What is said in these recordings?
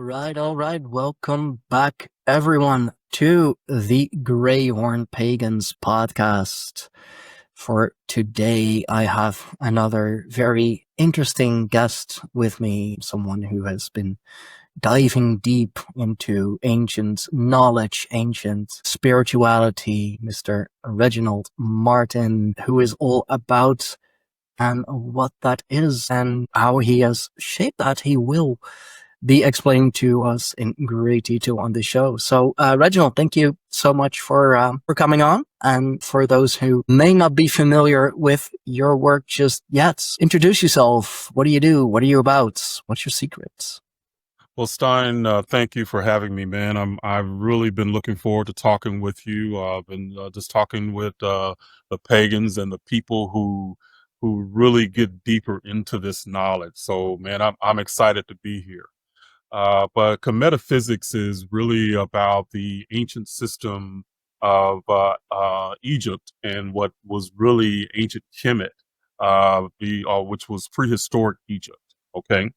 All right. Welcome back, everyone, to the Greyhorn Pagans podcast. For today, I have another very interesting guest with me, someone who has been diving deep into ancient knowledge, ancient spirituality, Mr. Reginald Martin, who is all about and what that is and how he has shaped that. He will be explaining to us in great detail on the show. So, Reginald, thank you so much for coming on. And for those who may not be familiar with your work just yet, introduce yourself. What do you do? What are you about? What's your secrets? Well, Stein, thank you for having me, man. I've really been looking forward to talking with you. I've been just talking with the pagans and the people who really get deeper into this knowledge. So, man, I'm excited to be here. But Kametaphysics is really about the ancient system of Egypt and what was really ancient Kemet, which was prehistoric Egypt. Okay.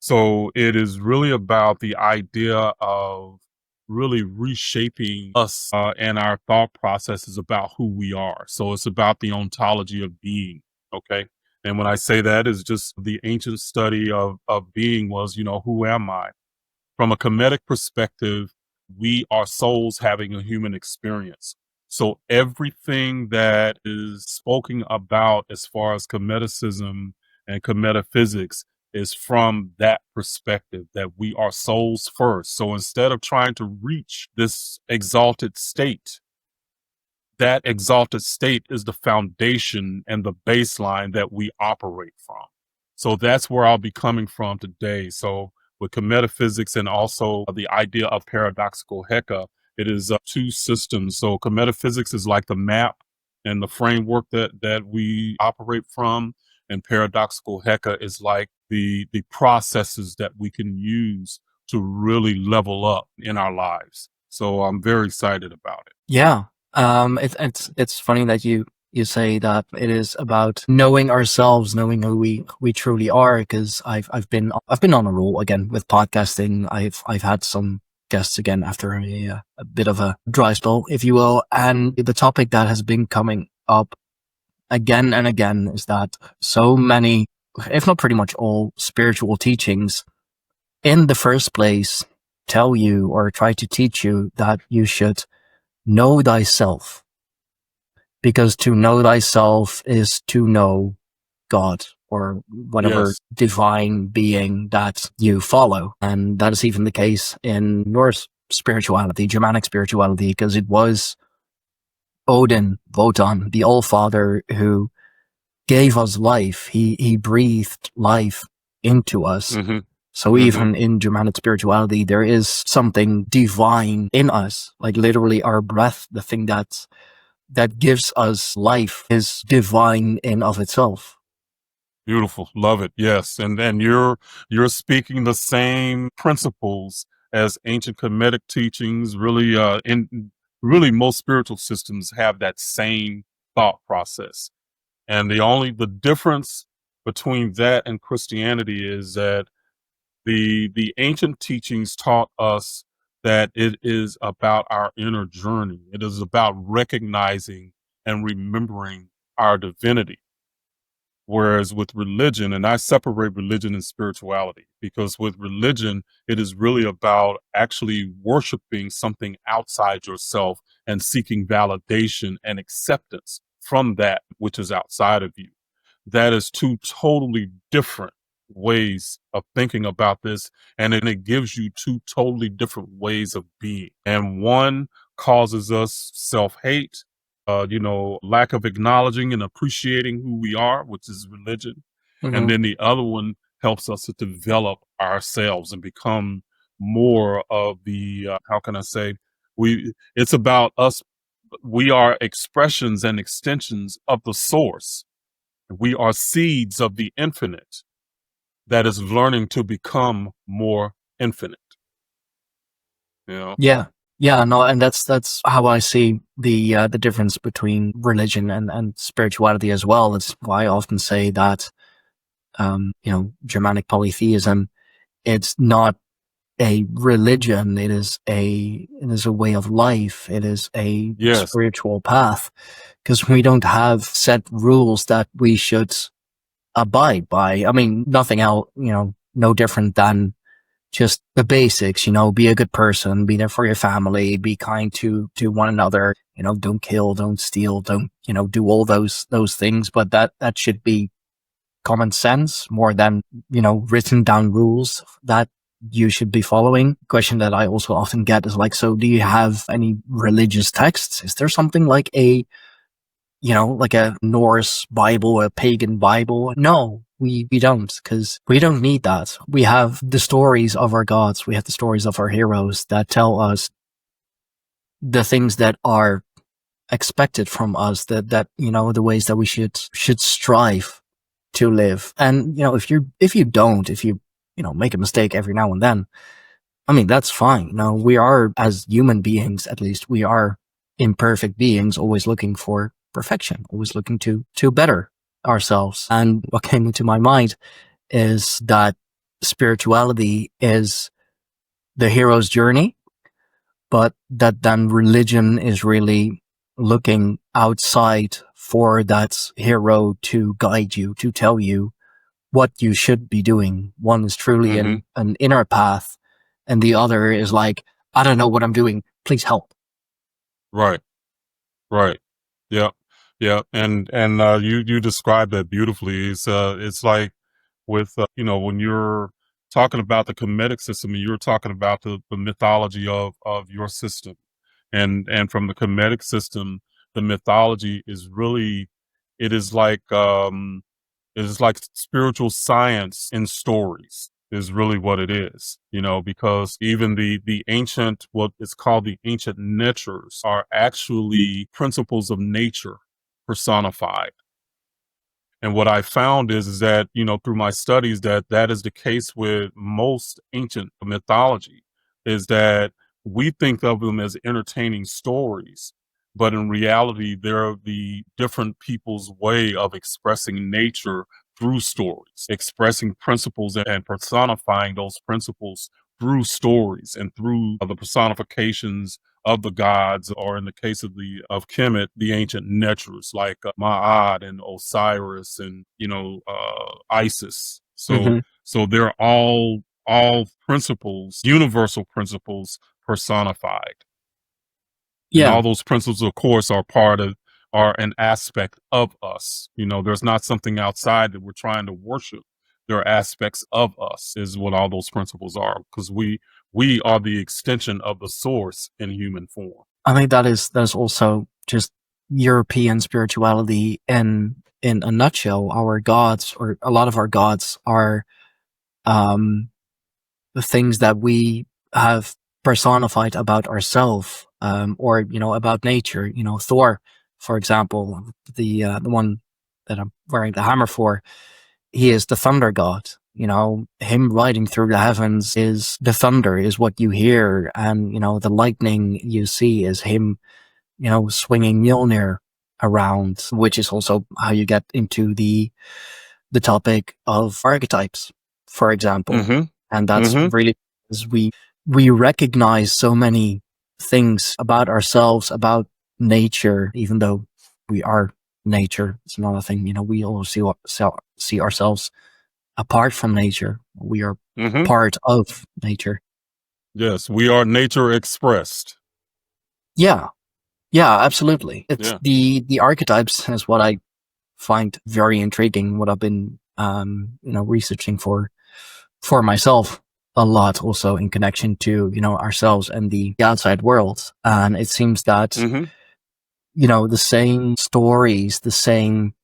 So it is really about the idea of really reshaping us and our thought processes about who we are. So it's about the ontology of being. Okay. And when I say that, is just the ancient study of being was, who am I? From a Kemetic perspective, we are souls having a human experience. So everything that is spoken about as far as Kemeticism and Kemetaphysics is from that perspective that we are souls first. So instead of trying to reach this exalted state, that exalted state is the foundation and the baseline that we operate from. So that's where I'll be coming from today. So with Kemetaphysics and also the idea of paradoxical Heka, it is two systems. So Kemetaphysics is like the map and the framework that we operate from, and paradoxical Heka is like the processes that we can use to really level up in our lives. So I'm very excited about it. Yeah. It's funny that you say that it is about knowing ourselves, knowing who we truly are. Because I've been on a roll again with podcasting. I've had some guests again after a bit of a dry spell, if you will. And the topic that has been coming up again and again is that so many, if not pretty much all, spiritual teachings in the first place tell you or try to teach you that you should know thyself, because to know thyself is to know God or whatever Yes. divine being that you follow. And that is even the case in Norse spirituality, Germanic spirituality, because it was Odin, Wotan, the All-Father, who gave us life. He breathed life into us. Mm-hmm. So even in Germanic spirituality, there is something divine in us, like literally our breath, the thing that gives us life is divine in of itself. Beautiful. Love it. Yes. And then you're speaking the same principles as ancient Kemetic teachings. Really, really most spiritual systems have that same thought process. And the difference between that and Christianity is that the ancient teachings taught us that it is about our inner journey. It is about recognizing and remembering our divinity. Whereas with religion, and I separate religion and spirituality, because with religion, it is really about actually worshiping something outside yourself and seeking validation and acceptance from that which is outside of you. That is two totally different ways of thinking about this. And then it gives you two totally different ways of being. And one causes us self-hate, lack of acknowledging and appreciating who we are, which is religion. And then the other one helps us to develop ourselves and become more of the, how can I say, it's about us. We are expressions and extensions of the source. We are seeds of the infinite that is learning to become more infinite. Yeah. Yeah, no, and that's how I see the difference between religion and spirituality as well. That's why I often say that Germanic polytheism, it's not a religion. It is a way of life. It is a Yes. spiritual path, because we don't have set rules that we should abide by. I mean, nothing else, no different than just the basics, be a good person, be there for your family, be kind to one another, don't kill, don't steal, don't, do all those things. But that should be common sense more than, written down rules that you should be following. Question that I also often get is like, so do you have any religious texts? Is there something like like a Norse Bible, a pagan Bible? No, we don't, because we don't need that. We have the stories of our gods. We have the stories of our heroes that tell us the things that are expected from us, that the ways that we should strive to live. And if you don't, if you make a mistake every now and then, I mean, that's fine. We are, as human beings, at least, we are imperfect beings, always looking for perfection, always looking to better ourselves. And what came into my mind is that spirituality is the hero's journey, but that then religion is really looking outside for that hero to guide you, to tell you what you should be doing. One is truly an inner path, and the other is like, I don't know what I'm doing, please help. Right. Right. Yeah. Yeah. And you described that beautifully. It's like with when you're talking about the Kemetic system, and you're talking about the mythology of your system, and from the Kemetic system, the mythology is really, it is like spiritual science in stories is really what it is, because even the ancient, what is called the ancient natures, are actually principles of nature personified. And what I found is that, through my studies, that is the case with most ancient mythology, is that we think of them as entertaining stories, but in reality, they're the different people's way of expressing nature through stories, expressing principles and personifying those principles through stories and through the personifications of the gods, or in the case of Kemet, the ancient Netru, like Ma'at and Osiris and Isis. So they're all principles, universal principles personified, and Yeah. all those principles, of course, are an aspect of us. There's not something outside that we're trying to worship. They're aspects of us, is what all those principles are, because we are the extension of the source in human form. I think that's also just European spirituality in a nutshell. Our gods, or a lot of our gods, are the things that we have personified about ourselves, or about nature. Thor, for example, the one that I'm wearing the hammer for, he is the thunder god. Him riding through the heavens, is the thunder is what you hear, and the lightning you see is him, swinging Mjolnir around, which is also how you get into the topic of archetypes, for example. And that's really because we recognize so many things about ourselves, about nature, even though we are nature. It's another thing, we all see ourselves apart from nature. We are part of nature. Yes, we are nature expressed. Yeah, absolutely. It's the archetypes is what I find very intriguing. What I've been researching for myself a lot, also in connection to ourselves and the outside world. And it seems that the same stories, the same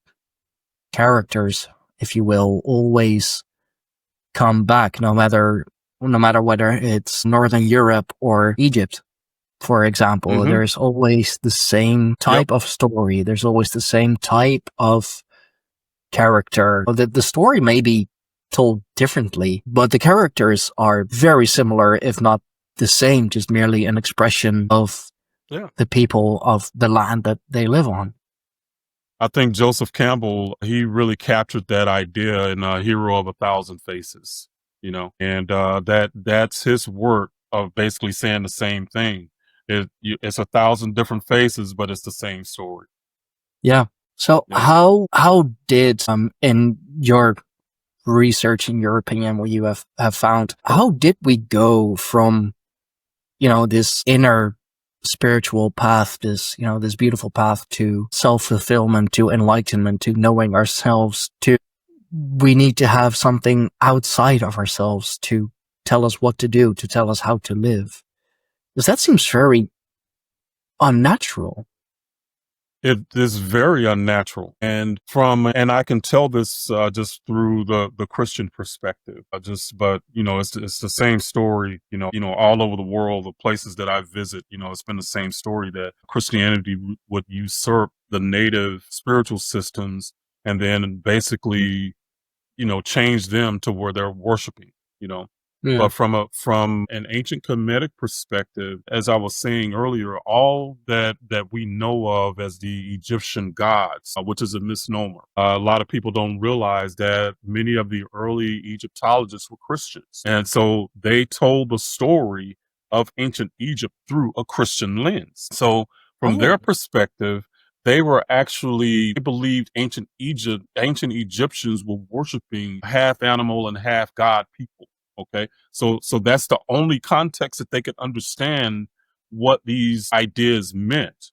characters, if you will, always come back, no matter whether it's Northern Europe or Egypt, for example. There's always the same type of story. There's always the same type of character. The story may be told differently, but the characters are very similar, if not the same, just merely an expression of the people of the land that they live on. I think Joseph Campbell, he really captured that idea in Hero of a Thousand Faces. and that's his work of basically saying the same thing. It's a thousand different faces, but it's the same story. Yeah. So Yeah. how did in your research, in your opinion, what you have found, how did we go from, this inner spiritual path, this beautiful path to self-fulfillment, to enlightenment, to knowing ourselves, to we need to have something outside of ourselves to tell us what to do, to tell us how to live? Because that seems very unnatural. It is very unnatural, and I can tell this just through the Christian perspective. But it's the same story. All over the world, the places that I visit, it's been the same story that Christianity would usurp the native spiritual systems, and then basically change them to where they're worshiping, you know. Yeah. But from an ancient Kemetic perspective, as I was saying earlier, all that we know of as the Egyptian gods, which is a misnomer. A lot of people don't realize that many of the early Egyptologists were Christians, and so they told the story of ancient Egypt through a Christian lens. So from Oh. their perspective, they believed ancient Egyptians were worshiping half animal and half God people. Okay. So that's the only context that they could understand what these ideas meant.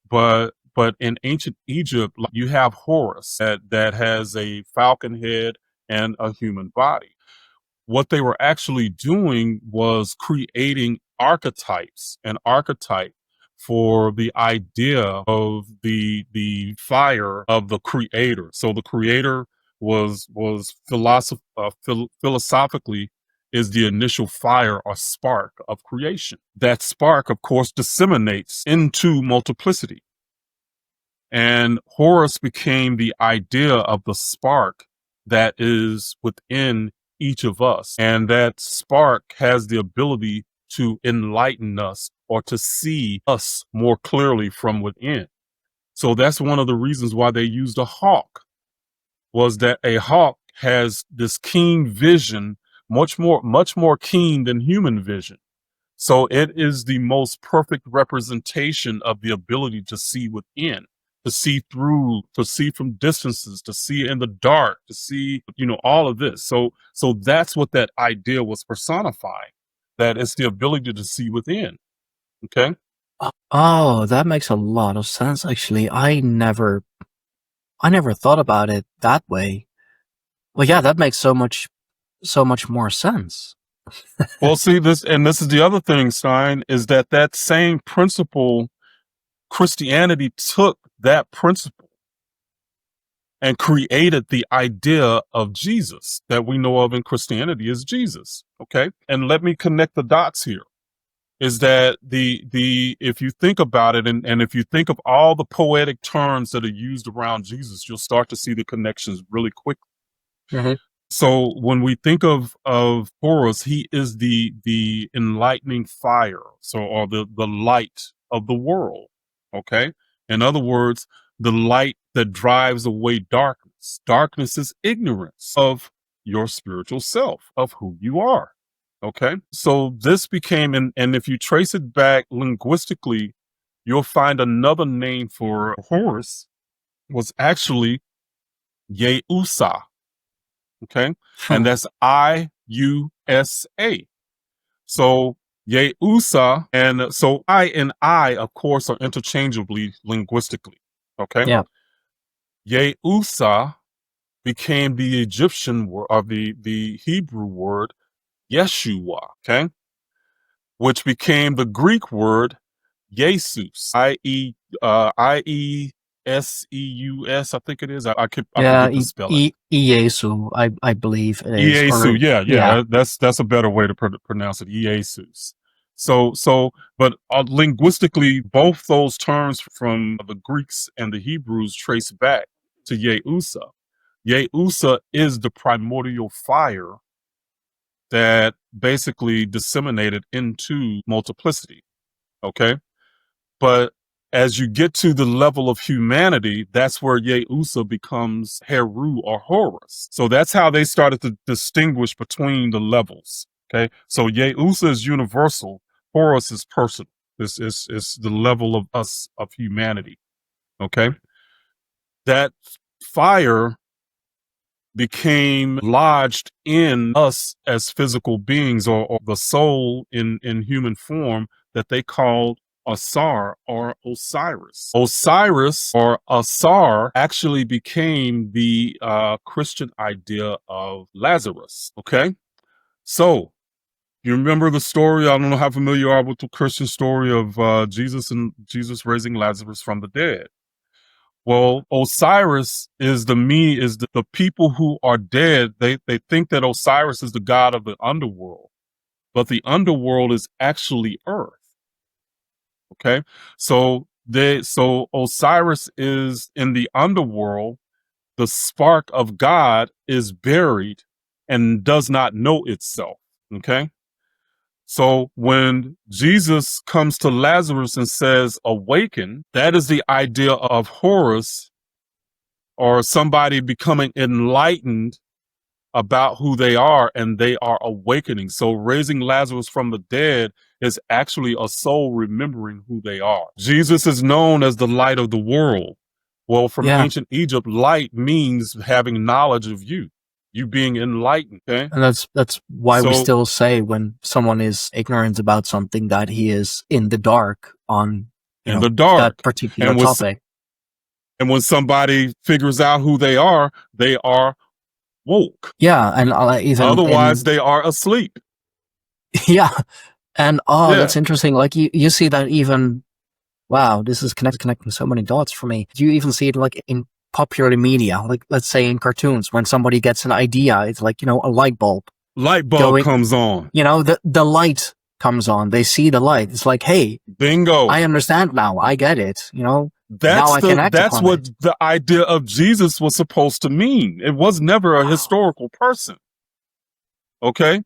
But in ancient Egypt, like, you have Horus that has a falcon head and a human body. What they were actually doing was creating archetypes, an archetype for the idea of the fire of the creator. So the creator philosophically is the initial fire or spark of creation. That spark, of course, disseminates into multiplicity. And Horus became the idea of the spark that is within each of us. And that spark has the ability to enlighten us or to see us more clearly from within. So that's one of the reasons why they used a hawk, was that a hawk has this keen vision, much more keen than human vision. So it is the most perfect representation of the ability to see within, to see through, to see from distances, to see in the dark, to see, all of this. So that's what that idea was personifying, that it's the ability to see within. Okay. Oh, that makes a lot of sense, actually. I never thought about it that way. Well, yeah, that makes so much more sense. Well, see this is the other thing, Stein, is that same principle, Christianity took that principle and created the idea of Jesus that we know of in Christianity as Jesus. Okay. And let me connect the dots here, is that the if you think about it, and if you think of all the poetic terms that are used around Jesus, you'll start to see the connections really quickly. Mhm. So when we think of Horus, he is the enlightening fire, so, or the light of the world. Okay, in other words, the light that drives away darkness. Darkness is ignorance of your spiritual self, of who you are. Okay, so this became, and if you trace it back linguistically, you'll find another name for Horus was actually Yeusa. Okay. And Huh. that's IUSA. So Yeusa, and so I, of course, are interchangeably linguistically. Okay. Yeah. Yeusa became the Egyptian word, or the Hebrew word Yeshua. Okay. Which became the Greek word Jesus. Ieseus, I think it is. I Yeah, forget the spelling. Iesu, I believe it is. Iesu, Or yeah, yeah. that's a better way to pronounce it, Iesus. But linguistically, both those terms from the Greeks and the Hebrews trace back to Yeusa. Yeusa is the primordial fire that basically disseminated into multiplicity. Okay, but As you get to the level of humanity, that's where Yeusa becomes Heru or Horus. So that's how they started to distinguish between the levels. Okay. So Yeusa is universal. Horus is personal. This is the level of us, of humanity. Okay. That fire became lodged in us as physical beings, or the soul in human form, that they called Asar or Osiris. Osiris or Asar actually became the Christian idea of Lazarus. Okay. So you remember the story? I don't know how familiar you are with the Christian story of Jesus raising Lazarus from the dead. Well, Osiris is the people who are dead. They think that Osiris is the god of the underworld, but the underworld is actually Earth. Okay, so Osiris is in the underworld. The spark of God is buried and does not know itself. Okay, so when Jesus comes to Lazarus and says, "Awaken," that is the idea of Horus, or somebody becoming enlightened about who they are, and they are awakening. So raising Lazarus from the dead is actually a soul remembering who they are. Jesus is known as the light of the world. Well, from Yeah. ancient Egypt, light means having knowledge of you being enlightened. Okay. And that's why we So still say when someone is ignorant about something that he is in the dark on, in the that dark, particular and topic. when somebody figures out who they are woke. Yeah, and even Otherwise, they are asleep. yeah, and Yeah. that's interesting. Like you see that even. Wow, this is connecting so many dots for me. Do you even see it like in popular media? Like, let's say in cartoons, when somebody gets an idea, it's like, a light bulb. Light bulb comes on. The light comes on. They see the light. It's like, hey, bingo. I understand now. I get it. Now That's I can act that's upon what it. the idea of Jesus was supposed to mean. It was never a historical person. Okay?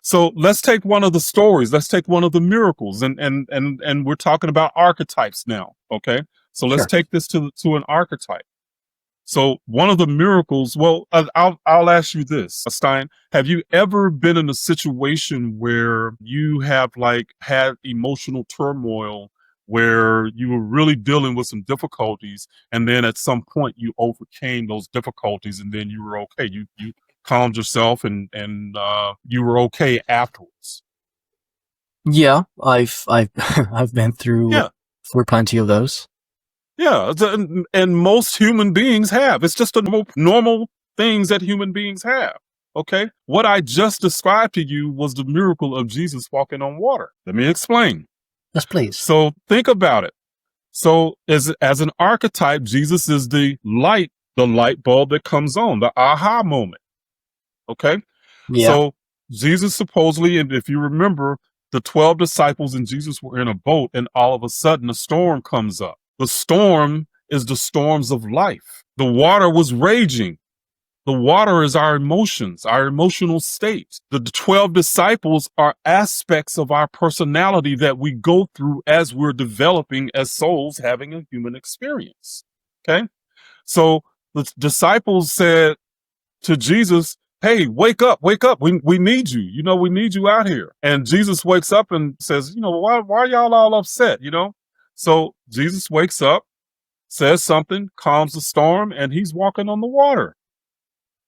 So let's take one of the stories. Let's take one of the miracles, and we're talking about archetypes now. Okay? So let's Sure. take this to an archetype. So one of the miracles, well, I'll ask you this, Stein, have you ever been in a situation where you have had emotional turmoil, where you were really dealing with some difficulties, and then at some point you overcame those difficulties, and then you were okay. You calmed yourself, and you were okay afterwards. Yeah, I've I've been through plenty of those. Yeah, and most human beings have. It's just a normal things that human beings have. Okay? What I just described to you was the miracle of Jesus walking on water. Let me explain. Yes, please. So think about it. So as an archetype, Jesus is the light bulb that comes on, the aha moment. Okay? Yeah. So Jesus supposedly, and if you remember, the 12 disciples and Jesus were in a boat, and all of a sudden a storm comes up. The storm is the storms of life. The water was raging. The water is our emotions, our emotional state. The 12 disciples are aspects of our personality that we go through as we're developing as souls having a human experience. Okay? So the disciples said to Jesus, "Hey, wake up, wake up. We need you. We need you out here." And Jesus wakes up and says, why are y'all all upset? So Jesus wakes up, says something, calms the storm, and he's walking on the water.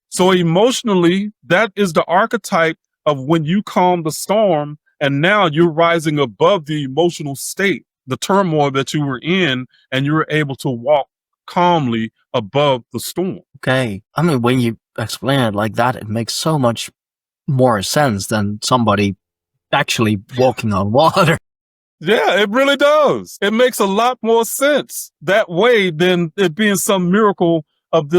So emotionally, that is the archetype of when you calm the storm, and now you're rising above the emotional state, the turmoil that you were in, and you're able to walk calmly above the storm. Okay. I mean, when you explain it like that, it makes so much more sense than somebody actually walking on water. Yeah, it really does. It makes a lot more sense that way than it being some miracle of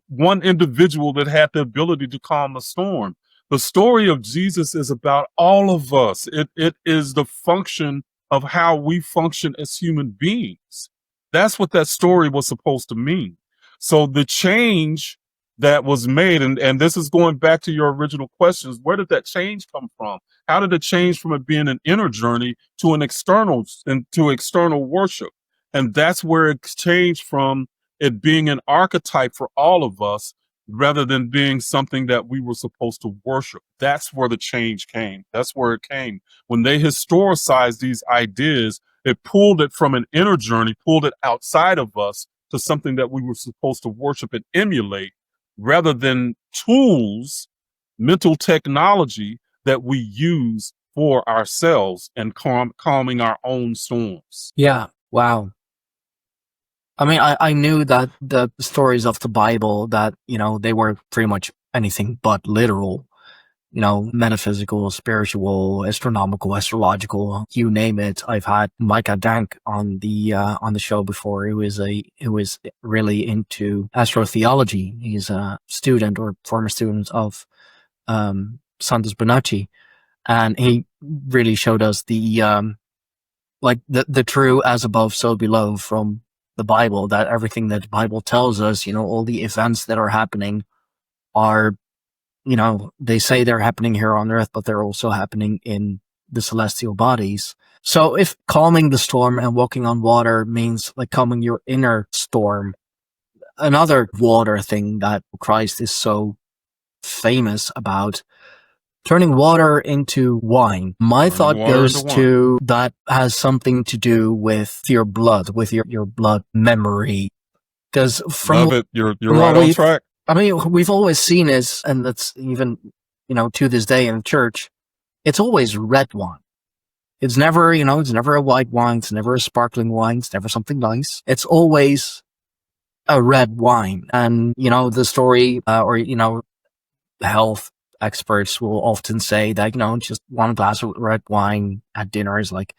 one individual that had the ability to calm the storm. The story of Jesus is about all of us. It is the function of how we function as human beings. That's what that story was supposed to mean. So the change that was made, and this is going back to your original questions, where did that change come from? How did it change from it being an inner journey to external worship? And that's where it's changed from it being an archetype for all of us rather than being something that we were supposed to worship. That's where the change came. That's where it came. When they historicized these ideas, it pulled it from an inner journey, pulled it outside of us to something that we were supposed to worship and emulate rather than tools, mental technology that we use for ourselves and calming our own storms. Yeah. Wow. I mean, I knew that the stories of the Bible that, they were pretty much anything but literal, metaphysical, spiritual, astronomical, astrological, you name it. I've had Micah Dank on the show before. Who was really into astrotheology. He's a student or former student of, Santos Bonacci. And he really showed us the true as above, so below from the Bible, that everything that the Bible tells us, all the events that are happening are, they say they're happening here on earth, but they're also happening in the celestial bodies. So if calming the storm and walking on water means like calming your inner storm, another water thing that Christ is so famous about, turning water into wine. My thought goes to that has something to do with your blood, with your blood memory. Because from Love it. You're right on track. I mean, we've always seen is, and that's even, to this day in church, it's always red wine. It's never, it's never a white wine. It's never a sparkling wine. It's never something nice. It's always a red wine. And, the story, health experts will often say that, just one glass of red wine at dinner is like,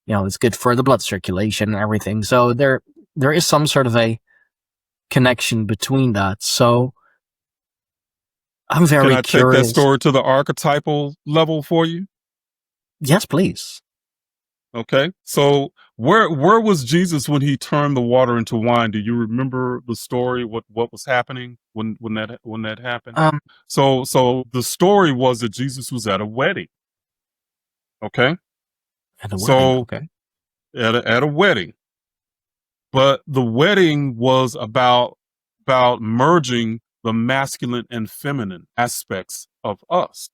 it's good for the blood circulation and everything. So there is some sort of a connection between that. So I'm very curious. Can I take that story to the archetypal level for you? Yes, please. Okay. So where was Jesus when he turned the water into wine? Do you remember the story? What was happening when that happened? So the story was that Jesus was at a wedding. Okay. At a wedding. Okay. At a wedding. But the wedding was about merging the masculine and feminine aspects of us.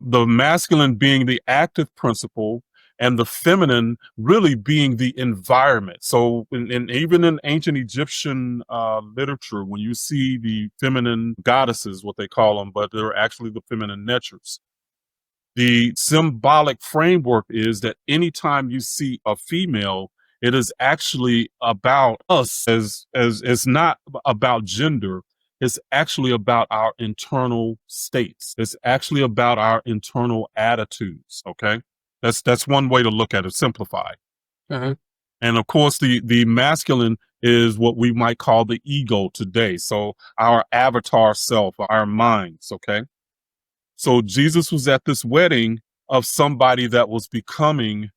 The masculine being the active principle and the feminine really being the environment. So even in ancient Egyptian literature, when you see the feminine goddesses, what they call them, but they're actually the feminine natures. The symbolic framework is that anytime you see a female, it is actually about us as it's not about gender. It's actually about our internal states. It's actually about our internal attitudes. Okay. That's one way to look at it, simplified. Mm-hmm. And of course, the masculine is what we might call the ego today. So our avatar self, our minds. Okay. So Jesus was at this wedding of somebody that was becoming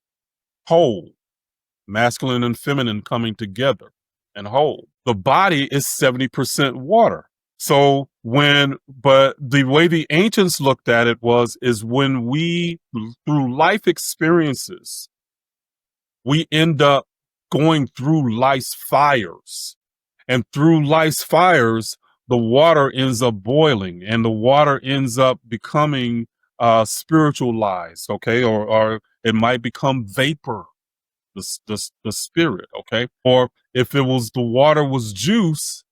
whole, masculine and feminine coming together and whole. The body is 70% water. So but the way the ancients looked at it is when we, through life experiences, we end up going through life's fires. And through life's fires, the water ends up boiling and the water ends up becoming spiritualized, okay? Or it might become vapor, the spirit, okay? Or if the water was juice,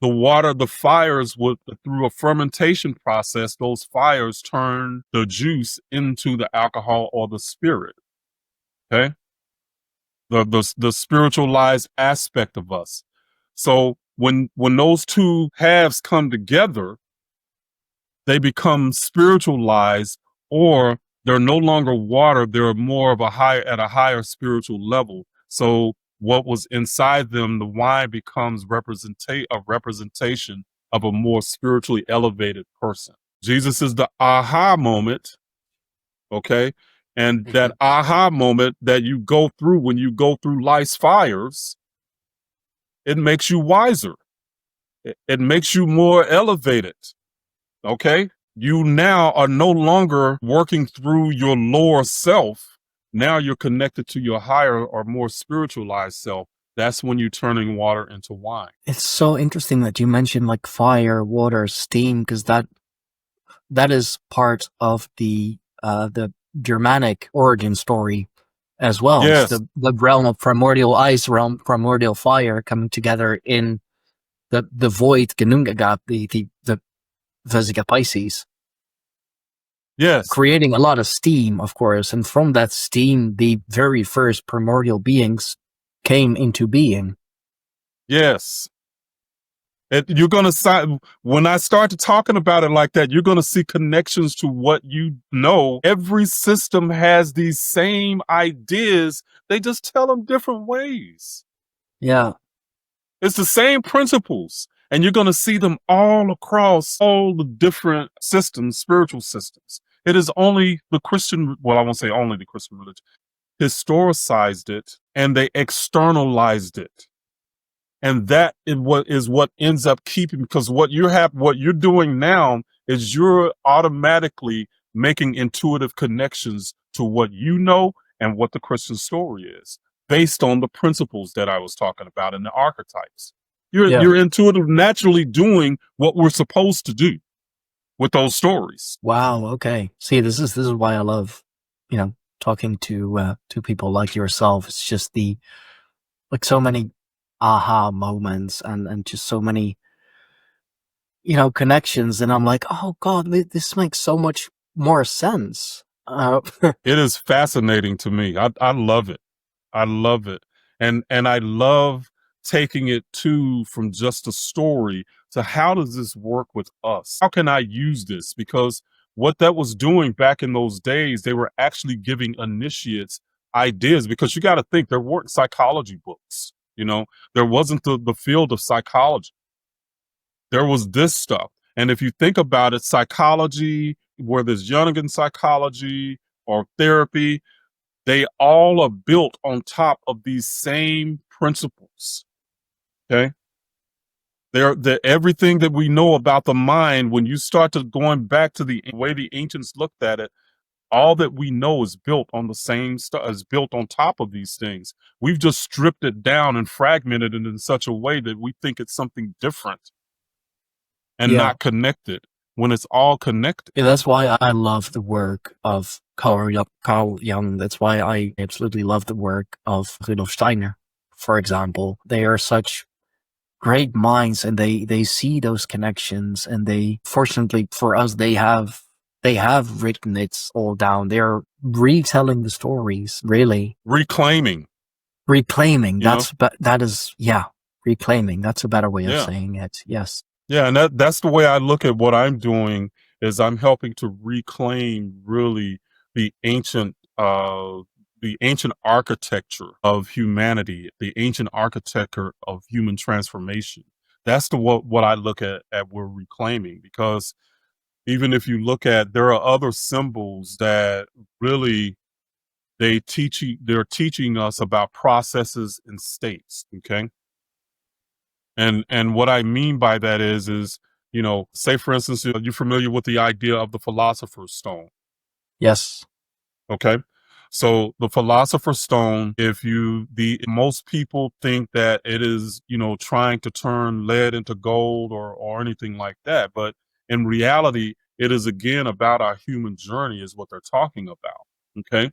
the fires would, through a fermentation process, those fires turn the juice into the alcohol or the spirit, okay? The spiritualized aspect of us. So when those two halves come together, they become spiritualized, or they're no longer water. They're more of at a higher spiritual level. So what was inside them, the wine becomes a representation of a more spiritually elevated person. Jesus is the aha moment. Okay. And that aha moment that you go through when you go through life's fires, it makes you wiser. It makes you more elevated. Okay. You now are no longer working through your lower self. Now you're connected to your higher or more spiritualized self. That's when you're turning water into wine. It's so interesting that you mentioned like fire, water, steam, because that is part of the Germanic origin story as well. It's Yes, the realm of primordial ice, realm primordial fire coming together in the void Genungagat, the Vesica Pisces, yes, creating a lot of steam, of course, and from that steam, the very first primordial beings came into being. yes. You're going to see, when I start talking about it like that, you're going to see connections to what you know. Every system has these same ideas. They just tell them different ways. Yeah, It's the same principles. And you're going to see them all across all the different systems, spiritual systems. It is only the Christian, well, I won't say only the Christian religion, historicized it and they externalized it. And that is what ends up keeping, because what you're doing now is you're automatically making intuitive connections to what you know and what the Christian story is, based on the principles that I was talking about and the archetypes. yeah. You're intuitive, naturally doing what we're supposed to do with those stories. Wow. Okay. See, this is why I love, talking to people like yourself. It's just like so many aha moments and just so many, connections. And I'm like, oh God, this makes so much more sense. It is fascinating to me. I love it. I love it. And I love taking it too from just a story to how does this work with us? How can I use this? Because what that was doing back in those days, they were actually giving initiates ideas, because you got to think there weren't psychology books, there wasn't the field of psychology. There was this stuff. And if you think about it, psychology, whether it's Jungian psychology or therapy, they all are built on top of these same principles. Okay. They're everything that we know about the mind. When you start to going back to the way the ancients looked at it, all that we know is built on the same stuff, is built on top of these things. We've just stripped it down and fragmented it in such a way that we think it's something different and Yeah. not connected, when it's all connected. Yeah, that's why I love the work of Carl Jung. That's why I absolutely love the work of Rudolf Steiner, for example. They are such great minds, and they see those connections, and they, fortunately for us, they have written it all down. They're retelling the stories, really. Reclaiming, Reclaiming. you know? That is, yeah, reclaiming. That's a better way of Yeah. saying it. Yes. Yeah, and that's the way I look at what I'm doing, is I'm helping to reclaim really the ancient uh the ancient architecture of humanity, the ancient architecture of human transformation. That's what I look at we're reclaiming, because even if you look at, there are other symbols that really they're teaching us about processes and states, okay? And what I mean by that is, say for instance, you're familiar with the idea of the philosopher's stone. Yes. Okay. So the philosopher's stone, if you the most people think that it is, trying to turn lead into gold or anything like that. But in reality, it is again about our human journey, is what they're talking about. Okay.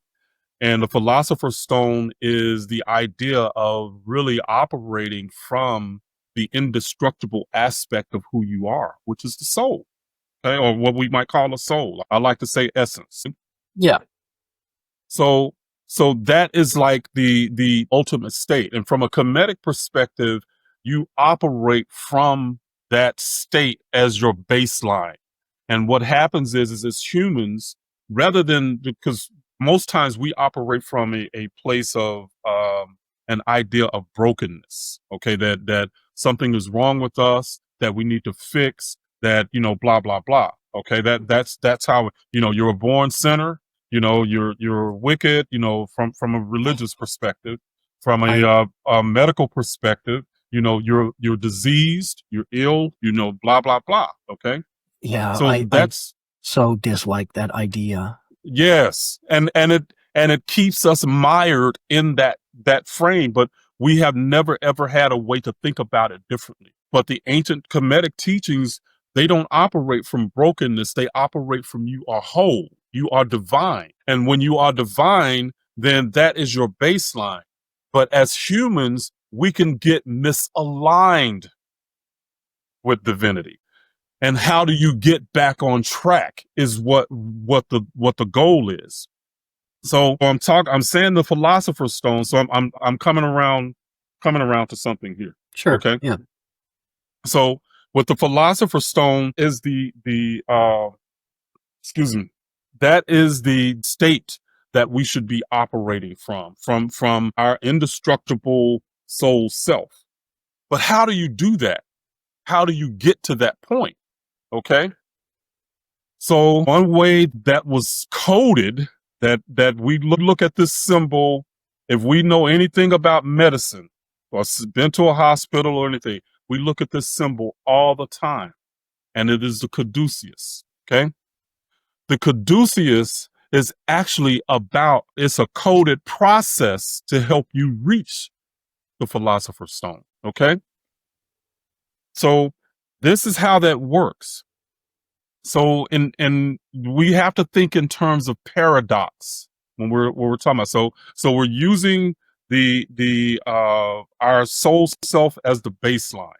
And the philosopher's stone is the idea of really operating from the indestructible aspect of who you are, which is the soul, okay? Or what we might call a soul. I like to say essence. Yeah. So, so that is like the ultimate state. And from a Kemetic perspective, you operate from that state as your baseline. And what happens is as humans, rather than, because most times we operate from a place of an idea of brokenness. Okay, that something is wrong with us, that we need to fix, that blah blah blah. Okay, that's how you're a born sinner. You're wicked. From a religious perspective, from I a medical perspective, you're diseased, you're ill. Blah blah blah. Okay, yeah, so I that's so dislike that idea. yes, and it keeps us mired in that frame. But we have never ever had a way to think about it differently. But the ancient Kemetic teachings, they don't operate from brokenness. They operate from you are whole. You are divine. And when you are divine, then that is your baseline. But as humans, we can get misaligned with divinity. And how do you get back on track is what the goal is. So I'm saying the philosopher's stone. So I'm coming around to something here. Sure. Okay. Yeah. So with the philosopher's stone is excuse me, that is the state that we should be operating from our indestructible soul self. But how do you do that? How do you get to that point? Okay. So one way that was coded, that we look at this symbol, if we know anything about medicine or been to a hospital or anything, we look at this symbol all the time, and it is the caduceus. Okay. The caduceus is actually it's a coded process to help you reach the philosopher's stone. Okay. So this is how that works. So and we have to think in terms of paradox when we're talking about. So we're using our soul self as the baseline.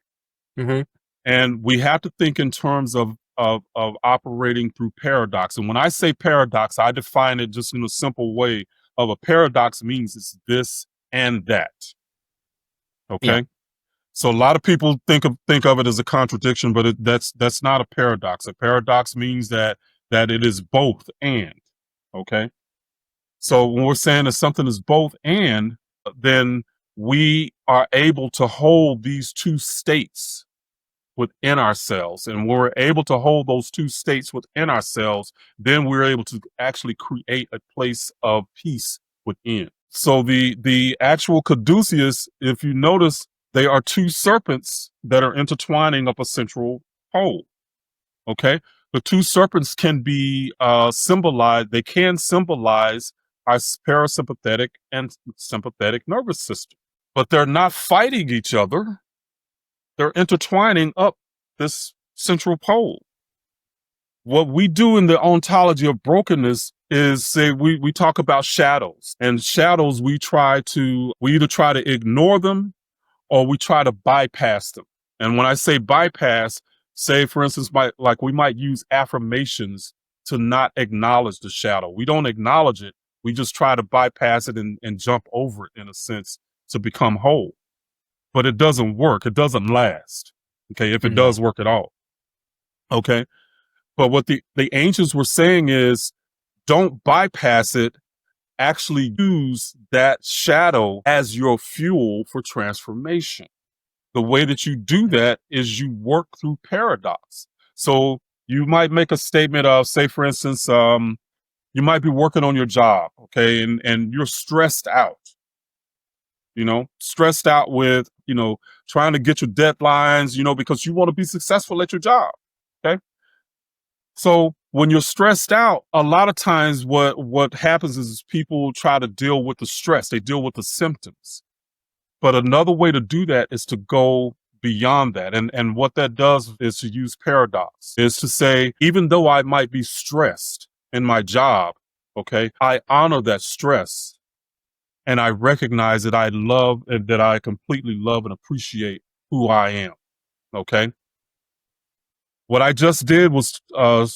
Mm-hmm. And we have to think in terms of operating through paradox. And when I say paradox, I define it just in a simple way of a paradox means it's this and that. Okay. Yeah. So a lot of people think of it as a contradiction, but that's not a paradox. A paradox means that it is both and. Okay. So when we're saying that something is both and, then we are able to hold these two states within ourselves. And when we're able to hold those two states within ourselves, then we're able to actually create a place of peace within. So the actual caduceus, if you notice, they are two serpents that are intertwining up a central pole. Okay. The two serpents can be symbolized. They can symbolize our parasympathetic and sympathetic nervous system, but they're not fighting each other. They're intertwining up this central pole. What we do in the ontology of brokenness is say we talk about shadows, and shadows we either try to ignore them or we try to bypass them. And when I say bypass, say for instance, we might use affirmations to not acknowledge the shadow. We don't acknowledge it. We just try to bypass it and jump over it in a sense to become whole. But it doesn't work. It doesn't last. Okay. If it does work at all. Okay. But what the ancients were saying is don't bypass it. Actually use that shadow as your fuel for transformation. The way that you do that is you work through paradox. So you might make a statement of, say, for instance, you might be working on your job. Okay. And you're stressed out. Stressed out with, trying to get your deadlines, because you want to be successful at your job. Okay. So when you're stressed out, a lot of times what happens is people try to deal with the stress. They deal with the symptoms. But another way to do that is to go beyond that. And what that does is to use paradox, is to say, even though I might be stressed in my job, okay, I honor that stress. And I recognize that I love and that I completely love and appreciate who I am. Okay. What I just did was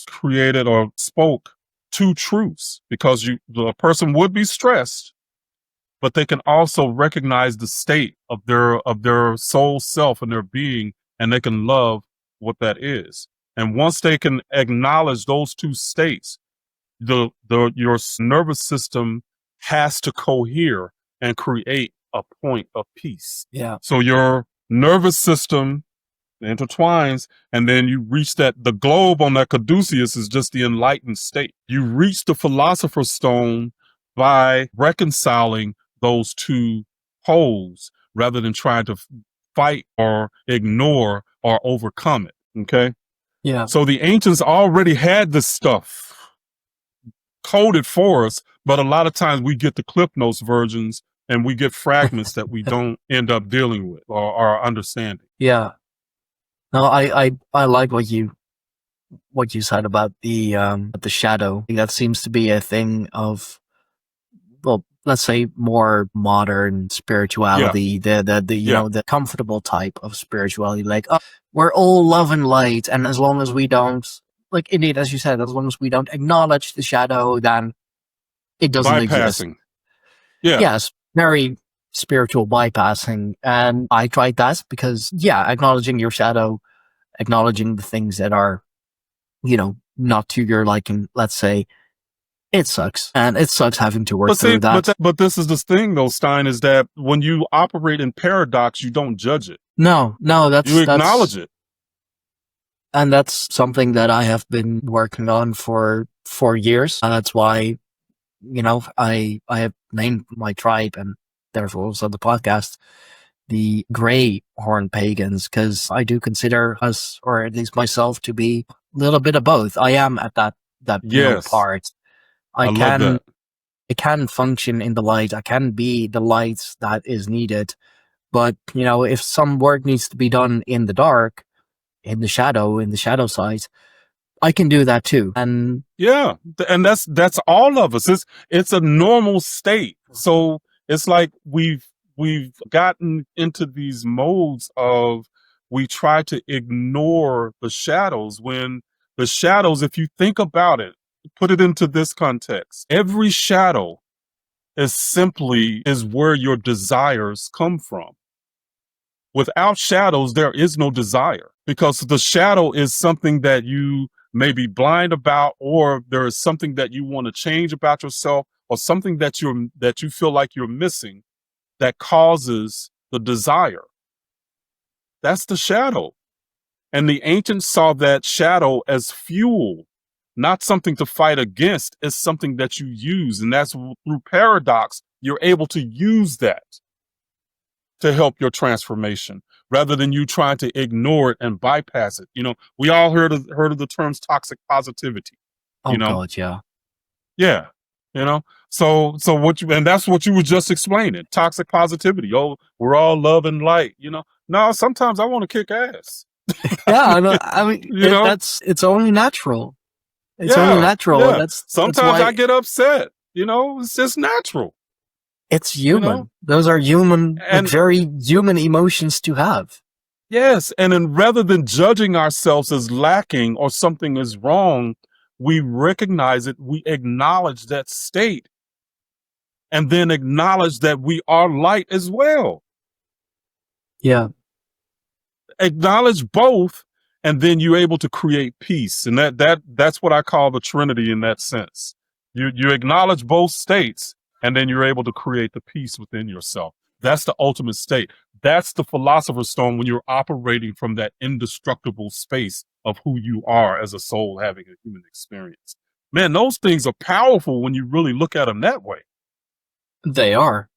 created or spoke two truths, because the person would be stressed, but they can also recognize the state of their soul self and their being, and they can love what that is. And once they can acknowledge those two states, your nervous system has to cohere and create a point of peace. Yeah. So your nervous system intertwines, and then you reach the globe on that caduceus is just the enlightened state. You reach the philosopher's stone by reconciling those two poles rather than trying to fight or ignore or overcome it. Okay. Yeah. So the ancients already had this stuff coded for us, but a lot of times we get the Cliff Notes versions and we get fragments that we don't end up dealing with or understanding. Yeah. No, I like what you said about the shadow. That seems to be a thing of, well, let's say more modern spirituality, Yeah. the comfortable type of spirituality. Like, oh, we're all love and light, and as long as we don't, like, indeed, as you said, as long as we don't acknowledge the shadow, then it doesn't exist. Bypassing. Yeah. Yes, very spiritual bypassing. And I tried that because, yeah, acknowledging your shadow, acknowledging the things that are, not to your liking, let's say, it sucks. And it sucks having to work through that. But this is the thing, though, Stein, is that when you operate in paradox, you don't judge it. No, you acknowledge it. And that's something that I have been working on for 4 years. And that's why, I have named my tribe, and therefore also the podcast, the Greyhorn Pagans, because I do consider us, or at least myself, to be a little bit of both. I am at that middle part. I can function in the light. I can be the light that is needed. But, if some work needs to be done in the dark, in the shadow side, I can do that too. And yeah, and that's all of us. It's a normal state. So it's like we've gotten into these modes of, we try to ignore the shadows, when the shadows, if you think about it, put it into this context, every shadow is where your desires come from. Without shadows, there is no desire, because the shadow is something that you may be blind about, or there is something that you want to change about yourself, or something that you feel like you're missing, that causes the desire. That's the shadow. And the ancients saw that shadow as fuel, not something to fight against. It's something that you use. And that's through paradox, you're able to use that to help your transformation, rather than you trying to ignore it and bypass it. We all heard of the terms toxic positivity. God, yeah. Yeah. So and that's what you were just explaining, toxic positivity. Oh, we're all love and light, No, sometimes I want to kick ass. Yeah, I mean, it's only natural. It's only natural. Yeah. Sometimes I get upset, it's just natural. It's human. Those are human, and very human emotions to have. Yes. And then rather than judging ourselves as lacking or something is wrong, we recognize it, we acknowledge that state, and then acknowledge that we are light as well. Yeah. Acknowledge both, and then you're able to create peace. And that's what I call the Trinity in that sense. You acknowledge both states, and then you're able to create the peace within yourself. That's the ultimate state. That's the philosopher's stone, when you're operating from that indestructible space of who you are as a soul having a human experience. Man, those things are powerful when you really look at them that way. They are.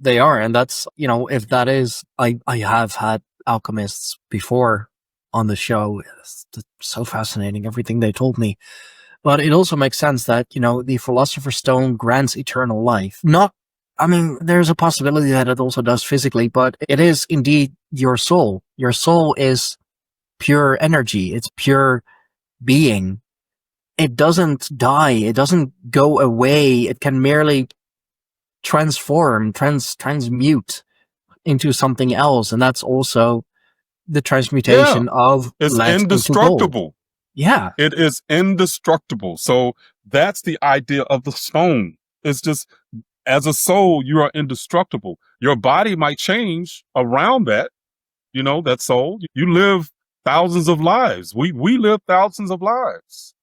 And that's, if that is, I have had alchemists before on the show. It's so fascinating, everything they told me. But it also makes sense that, the Philosopher's Stone grants eternal life. There's a possibility that it also does physically, but it is indeed your soul. Your soul is pure energy. It's pure being. It doesn't die. It doesn't go away. It can merely transmute into something else. And that's also the transmutation of it's lead indestructible. into gold. Yeah. It is indestructible. So that's the idea of the stone. It's just, as a soul, you are indestructible. Your body might change around that, that soul. You live thousands of lives. We live thousands of lives.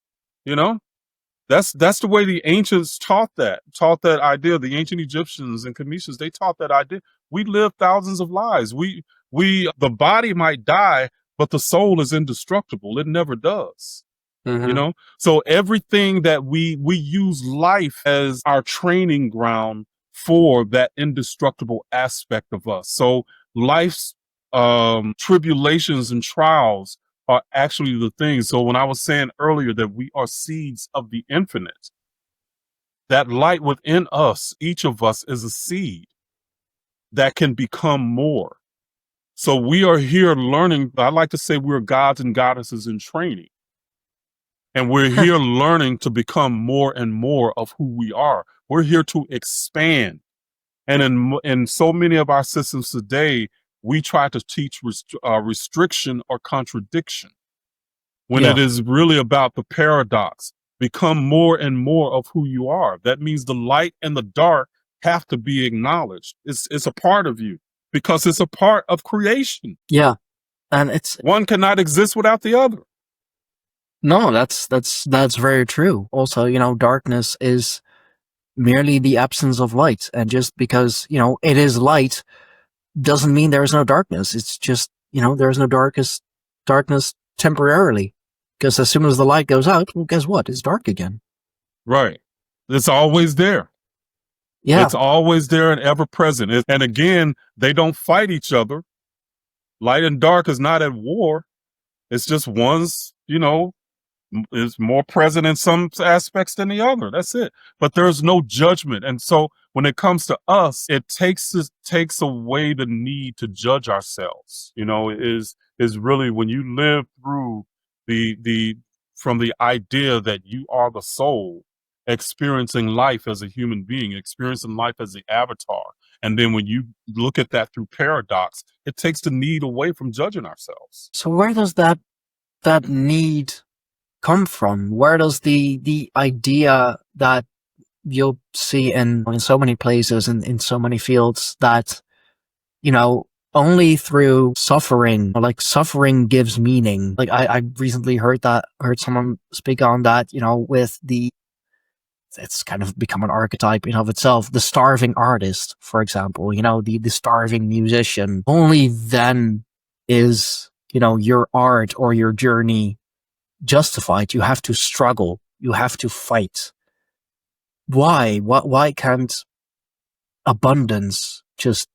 That's the way the ancients taught that idea. The ancient Egyptians and Kemetians, they taught that idea. We live thousands of lives. The body might die, but the soul is indestructible. It never does. Mm-hmm. So everything that we use life as our training ground for that indestructible aspect of us. So life's tribulations and trials are actually the things. So when I was saying earlier that we are seeds of the infinite, that light within us, each of us, is a seed. that can become more. So we are here learning. I like to say we're gods and goddesses in training. And we're here learning to become more and more of who we are. We're here to expand. And in so many of our systems today, we try to teach restriction or contradiction when it Yeah. is really about the paradox. Become more and more of who you are. That means the light and the dark have to be acknowledged. It's a part of you because it's a part of creation. Yeah. And it's One cannot exist without the other. no, that's very true. Also, darkness is merely the absence of light. And just because, it is light doesn't mean there is no darkness. It's just, there is no darkness temporarily. Because as soon as the light goes out, well, guess what? It's dark again. Right. It's always there. Yeah. It's always there and ever present. And again, they don't fight each other. Light and dark is not at war. It's just one's, is more present in some aspects than the other. That's it. But there's no judgment. And so when it comes to us, it takes away the need to judge ourselves. Is really when you live through the from the idea that you are the soul experiencing life as a human being, experiencing life as the avatar. And then when you look at that through paradox, it takes the need away from judging ourselves. So where does that need come from? Where does the idea that you'll see in so many places and in so many fields that, only through suffering, like suffering gives meaning. Like I recently heard someone speak on that, with it's kind of become an archetype in of itself. The starving artist, for example, the starving musician. Only then is, your art or your journey justified. You have to struggle. You have to fight. Why? Why can't abundance just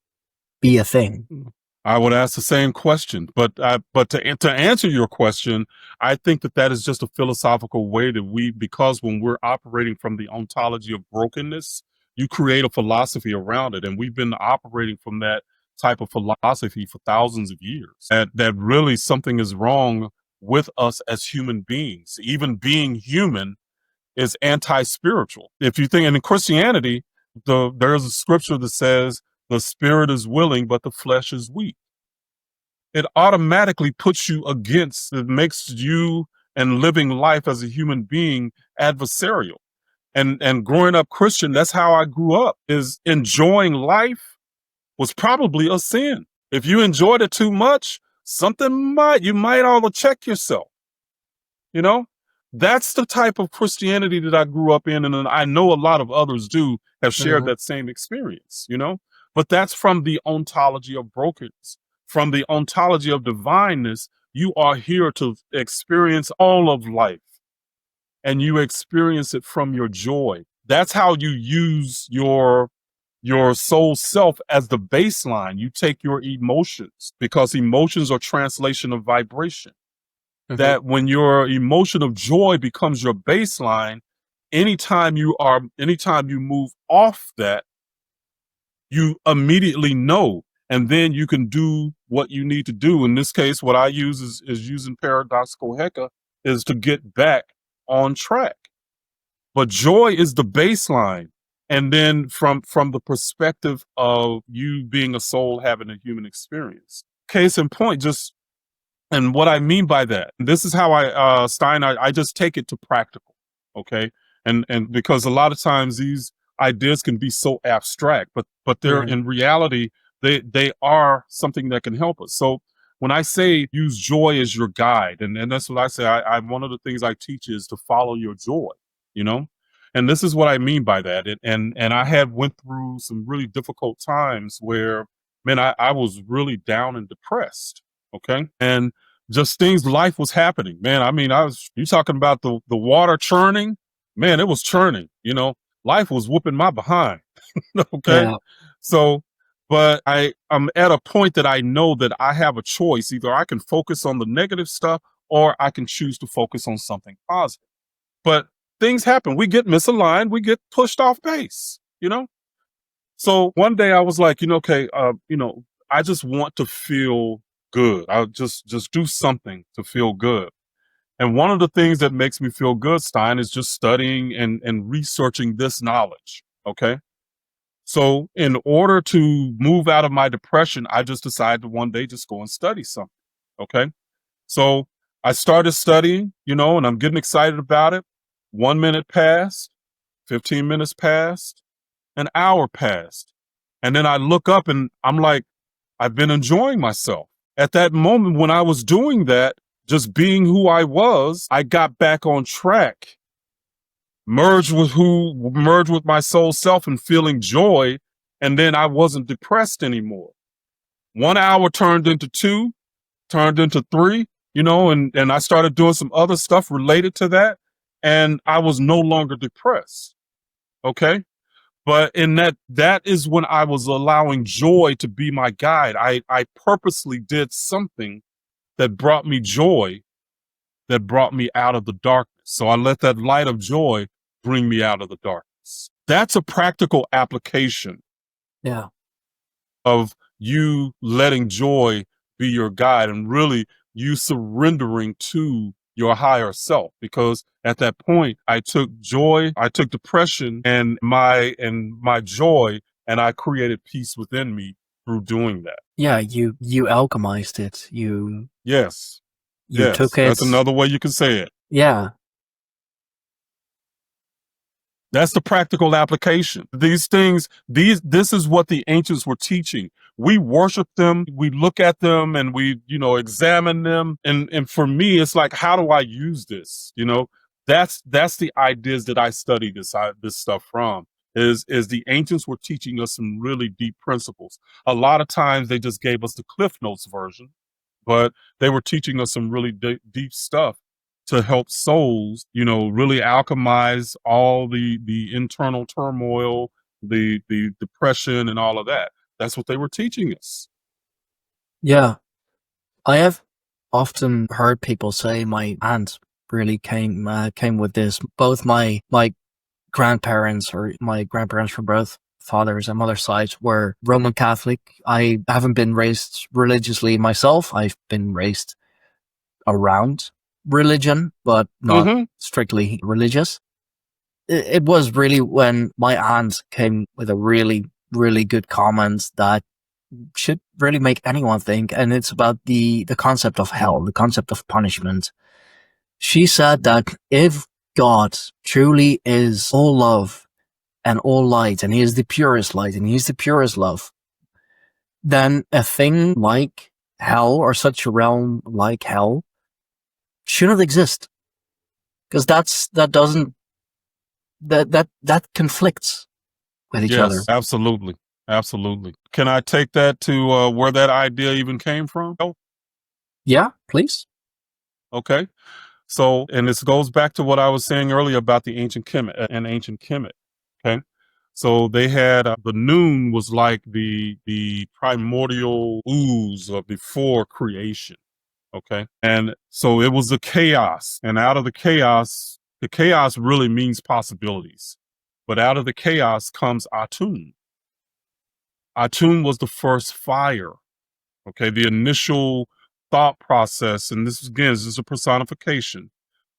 be a thing? I would ask the same question, but to answer your question, I think that is just a philosophical way that because when we're operating from the ontology of brokenness, you create a philosophy around it, and we've been operating from that type of philosophy for thousands of years. That really something is wrong with us as human beings. Even being human is anti-spiritual. If you think, and in Christianity, there's a scripture that says, the spirit is willing, but the flesh is weak. It automatically puts you against, it makes you and living life as a human being adversarial. And growing up Christian, that's how I grew up, is enjoying life was probably a sin. If you enjoyed it too much, you might ought to check yourself. That's the type of Christianity that I grew up in. And I know a lot of others have shared that same experience, but that's from the ontology of brokenness. From the ontology of divineness, you are here to experience all of life, and you experience it from your joy. That's how you use your soul self as the baseline. You take your emotions, because emotions are translation of vibration. That when your emotion of joy becomes your baseline, anytime you move off that, you immediately know, and then you can do what you need to do. In this case, what I use is using paradoxical Heka is to get back on track. But joy is the baseline. And then from the perspective of you being a soul having a human experience. Case in point, and what I mean by that, this is how I just take it to practical, okay? And because a lot of times these ideas can be so abstract, but they're in reality, they are something that can help us. So when I say use joy as your guide, and that's what I say, one of the things I teach is to follow your joy, and this is what I mean by that. And I went through some really difficult times where, man, I was really down and depressed. Okay. And just life was happening, man. I mean, you talking about the water churning, man, it was churning, life was whooping my behind. Okay. Yeah. So, but I'm at a point that I know that I have a choice. Either I can focus on the negative stuff, or I can choose to focus on something positive. But things happen. We get misaligned. We get pushed off base, So one day I was like, okay, I just want to feel good. I'll just do something to feel good. And one of the things that makes me feel good, Stein, is just studying and researching this knowledge. Okay. So in order to move out of my depression, I just decided to one day just go and study something. Okay. So I started studying, and I'm getting excited about it. 1 minute passed, 15 minutes passed, an hour passed. And then I look up and I'm like, I've been enjoying myself. At that moment when I was doing that, just being who I was, I got back on track, merged with my soul self and feeling joy. And then I wasn't depressed anymore. 1 hour turned into 2, turned into 3, and I started doing some other stuff related to that. And I was no longer depressed. Okay. But in that is when I was allowing joy to be my guide. I purposely did something that brought me joy, that brought me out of the darkness. So I let that light of joy bring me out of the darkness. That's a practical application Yeah. of you letting joy be your guide and really you surrendering to your higher self. Because at that point, I took joy, I took depression and my joy, and I created peace within me through doing that. Yeah, you alchemized it. You Yes. took Yes. it. That's another way you can say it. Yeah. That's the practical application. These things, this is what the ancients were teaching. We worship them, we look at them and we, examine them. And for me, it's like, how do I use this? That's the ideas that I study this stuff from. Is the ancients were teaching us some really deep principles. A lot of times they just gave us the Cliff Notes version, but they were teaching us some really deep stuff to help souls, really alchemize all the internal turmoil, the depression and all of that. That's what they were teaching us. Yeah. I have often heard people say my aunt really came with this. Both my grandparents, or my grandparents from both father's and mother's sides, were Roman Catholic. I haven't been raised religiously myself. I've been raised around religion, but not strictly religious. It was really when my aunt came with a really, really good comment that should really make anyone think, and it's about the concept of hell, the concept of punishment. She said that if God truly is all love and all light, and he is the purest light and he is the purest love, then a thing like hell, or such a realm like hell, shouldn't exist. Because that conflicts with each other. Yes, absolutely. Absolutely. Can I take that to where that idea even came from? Oh, Yeah, please. okay. So, and this goes back to what I was saying earlier about the ancient ancient Kemet. Okay. So they had the noon was like the primordial ooze of before creation. Okay. And so it was the chaos, and out of the chaos really means possibilities, but out of the chaos comes Atun. Atun was the first fire. Okay. The initial thought process, and this is a personification,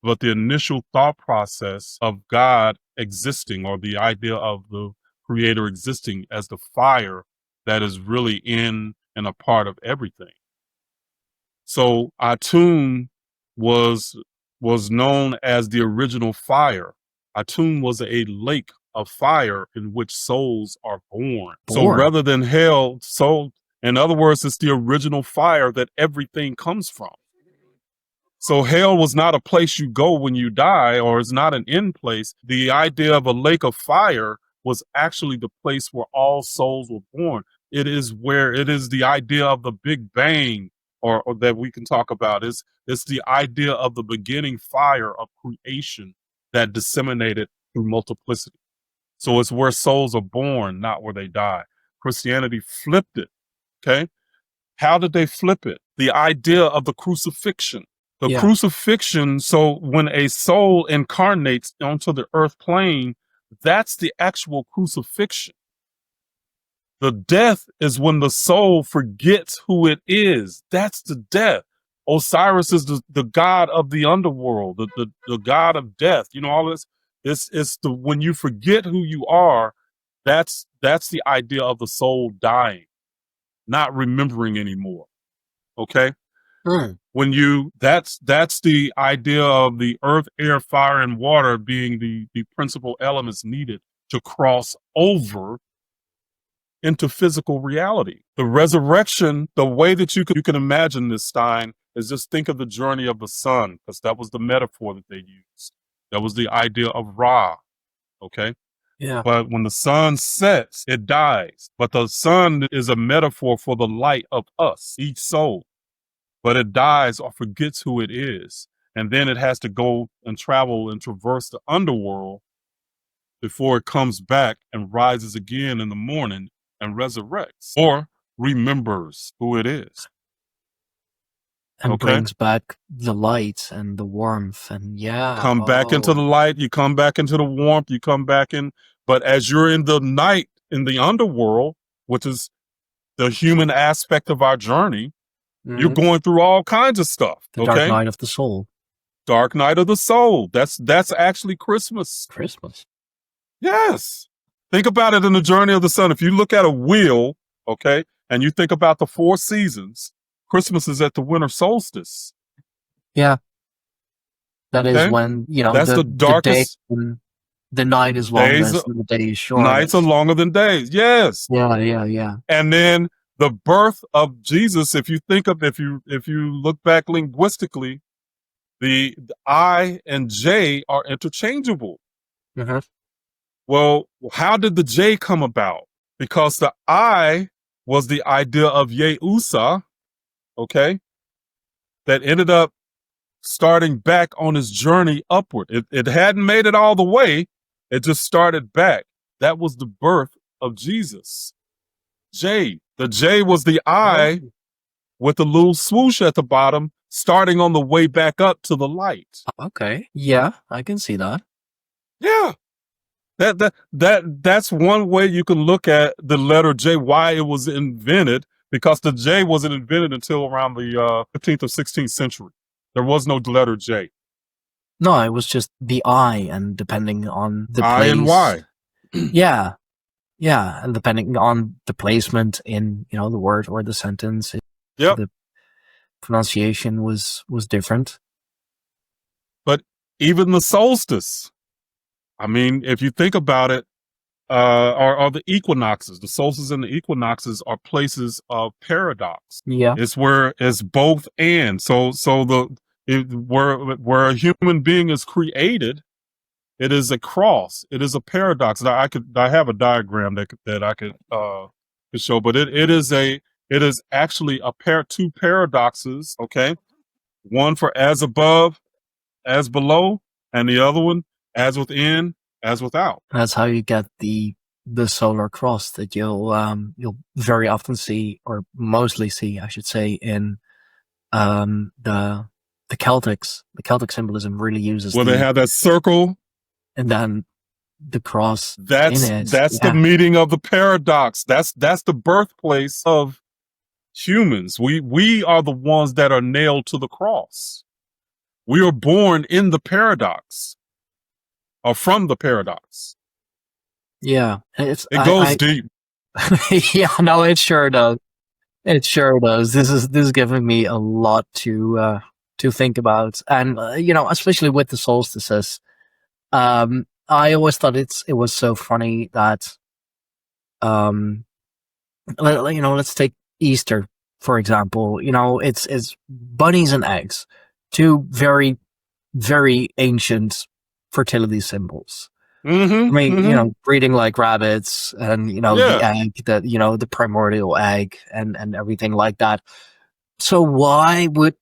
but the initial thought process of God existing, or the idea of the creator existing as the fire that is really in and a part of everything. So Atun was known as the original fire. Atun was a lake of fire in which souls are born. So rather than hell, in other words, it's the original fire that everything comes from. So hell was not a place you go when you die, or it's not an end place. The idea of a lake of fire was actually the place where all souls were born. It is the idea of the Big Bang, or that we can talk about. It's the idea of the beginning fire of creation that disseminated through multiplicity. So it's where souls are born, not where they die. Christianity flipped it. Okay. How did they flip it? The idea of the crucifixion. The crucifixion, so when a soul incarnates onto the earth plane, that's the actual crucifixion. The death is when the soul forgets who it is. That's the death. Osiris is the god of the underworld, the god of death. You know, all this. It's the when you forget who you are, that's the idea of the soul dying, not remembering anymore. Okay? When you that's the idea of the earth, air, fire, and water being the principal elements needed to cross over into physical reality. The resurrection, the way that you can imagine this, Stein, is just think of the journey of the sun, because that was the metaphor that they used. That was the idea of Ra. Okay? Yeah. But when the sun sets, it dies. But the sun is a metaphor for the light of us, each soul. But it dies or forgets who it is. And then it has to go and travel and traverse the underworld before it comes back and rises again in the morning and resurrects or remembers who it is. And brings back the light and the warmth and Come back into the light, you come back into the warmth, you come back in. But as you're in the night, in the underworld, which is the human aspect of our journey, you're going through all kinds of stuff. The dark night of the soul. Dark night of the soul. That's actually Christmas. Christmas. Yes. Think about it in the journey of the sun. If you look at a wheel, okay, and you think about the 4 seasons, Christmas is at the winter solstice. Yeah. That is when, you know, that's the darkest. The night is longest and the day is short. Nights are longer than days. Yes. Yeah. And then the birth of Jesus, if you look back linguistically, the I and J are interchangeable. Well, how did the J come about? Because the I was the idea of Yehusa, okay, that ended up starting back on his journey upward. It hadn't made it all the way. It just started back. That was the birth of Jesus. J. The J was the I with a little swoosh at the bottom, starting on the way back up to the light. Okay. Yeah, I can see that. Yeah. That's one way you can look at the letter J, why it was invented, because the J wasn't invented until around the 15th or 16th century. There was no letter J. No, it was just the I, and depending on the I place. and Y. Yeah, and depending on the placement in, you know, the word or the sentence, the pronunciation was different. But even the solstice, I mean, if you think about it, are the equinoxes. The solstices and the equinoxes are places of paradox. Yeah, it's where it's both and. So where a human being is created, it is a cross. It is a paradox. I have a diagram that I could show, but it is actually two paradoxes. Okay, one for as above, as below, and the other one as within, as without. That's how you get the solar cross that you'll very often see, or mostly see, I should say, in the Celtics. The Celtic symbolism really uses they have that circle. And then the cross. That's the meeting of the paradox. That's the birthplace of humans. We are the ones that are nailed to the cross. We are born in the paradox, or from the paradox. Yeah, it goes deep. Yeah, no, it sure does. It sure does. This is giving me a lot to think about, and you know, especially with the solstices. I always thought it was so funny that, you know, let's take Easter, for example. You know, it's bunnies and eggs, two very, very ancient fertility symbols. I mean, you know, breeding like rabbits, and, you know, the egg, the primordial egg, and everything like that. So why would,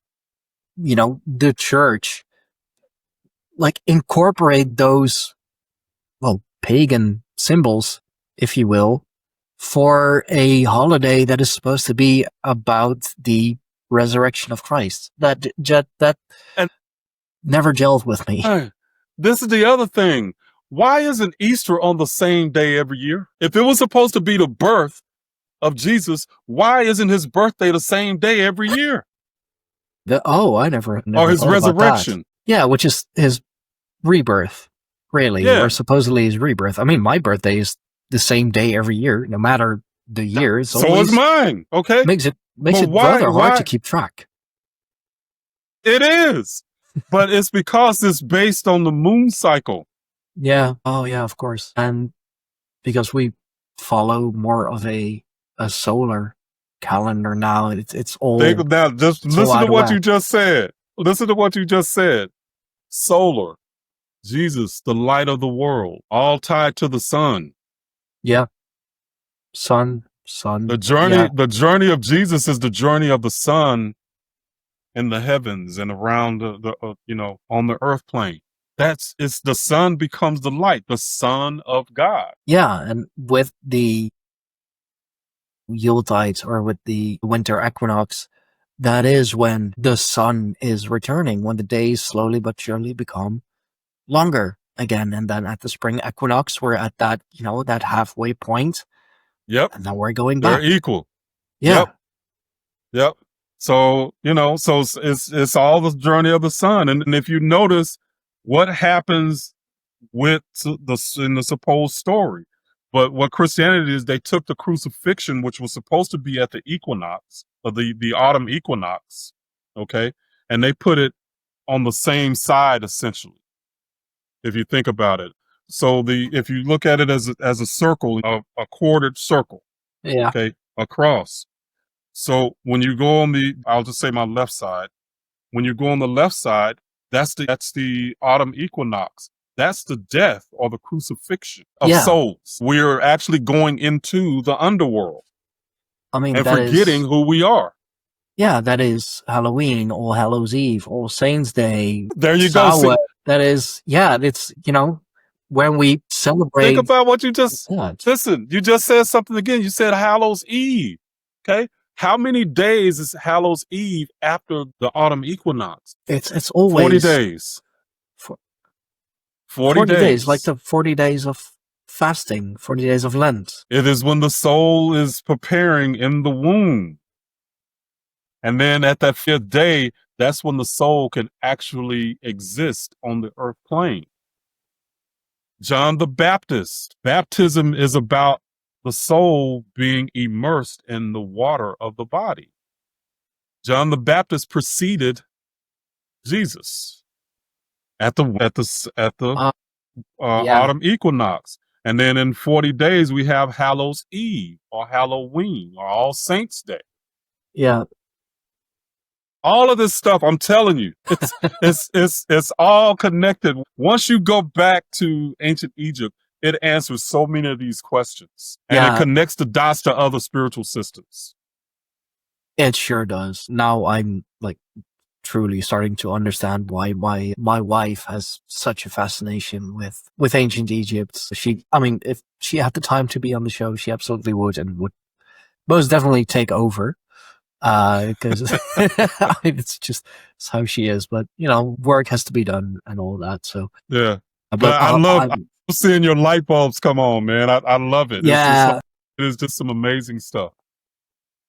you know, the church like incorporate those, well, pagan symbols, if you will, for a holiday that is supposed to be about the resurrection of Christ? That never gelled with me. This is the other thing. Why isn't Easter on the same day every year? If it was supposed to be the birth of Jesus, why isn't his birthday the same day every year? I never Or his thought about that. resurrection? Yeah, which is his rebirth, really, Yeah. or supposedly his rebirth. I mean, my birthday is the same day every year, no matter the year. It's So always is mine. Okay. makes it But rather hard why? to keep track. It is. But it's because it's based on the moon cycle. Yeah. Oh, yeah, of course. And because we follow more of a solar calendar now, it's all Now, just it's all listen out to of what you whack. just said. Listen to what you just said. Solar, Jesus, the light of the world, all tied to the sun. Yeah. Sun. The Yeah. journey of Jesus is the journey of the sun in the heavens and around on the earth plane. It's the sun becomes the light, the Son of God. Yeah. And with the Yuletide or with the winter equinox, that is when the sun is returning, when the days slowly but surely become longer again. And then at the spring equinox, we're at that, that halfway point, Yep. and then we're going They're back. equal. Yeah. Yep. So, it's all the journey of the sun. And if you notice what happens with in the supposed story, but what Christianity is, they took the crucifixion, which was supposed to be at the equinox, or the autumn equinox, okay, and they put it on the same side, essentially, if you think about it. So if you look at it as a circle, a quartered circle, Yeah. okay, across. So when you go on I'll just say my left side. When you go on the left side, that's the autumn equinox. That's the death or the crucifixion of souls. We're actually going into the underworld. I mean, and that forgetting is, who we are. yeah, that is Halloween, All Hallows Eve, All Saints Day. There you go. Samhain. That is, yeah, it's, when we celebrate. Think about what you just, Yeah, listen, you just said something again. You said Hallows Eve. Okay. How many days is Hallows Eve after the autumn equinox? it's always 40 days. 40 days. like the 40 days of fasting, 40 days of Lent. It is when the soul is preparing in the womb. And then at that 5th day, that's when the soul can actually exist on the earth plane. John the Baptist, baptism is about the soul being immersed in the water of the body. John the Baptist preceded Jesus at the autumn equinox. And then in 40 days, we have Hallows Eve or Halloween or All Saints Day. Yeah. All of this stuff, I'm telling you, it's all connected. Once you go back to ancient Egypt, it answers so many of these questions, and it connects the dots to other spiritual systems. It sure does. Now I'm like truly starting to understand why my wife has such a fascination with ancient Egypt. If she had the time to be on the show, she absolutely would, and would most definitely take over. Because it's how she is, but work has to be done and all that. So yeah, but I love seeing your light bulbs come on, man. I love it. Yeah, it's just some amazing stuff.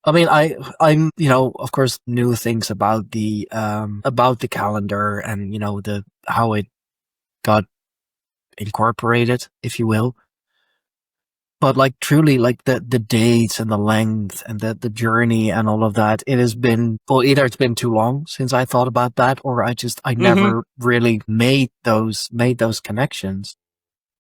I mean, I'm of course knew things about the calendar and the how it got incorporated, if you will. But like truly, like the dates and the length and the journey and all of that, it has been, well, either it's been too long since I thought about that, or I never really made those connections.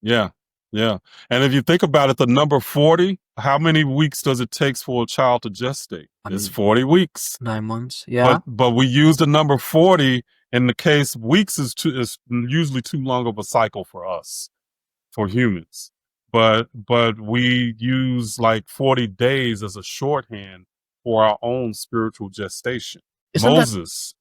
Yeah. Yeah. And if you think about it, the number 40, how many weeks does it take for a child to gestate? It's 40 weeks. 9 months. Yeah. But we use the number 40 in the case weeks is usually too long of a cycle for us, for humans. But we use like 40 days as a shorthand for our own spiritual gestation. Moses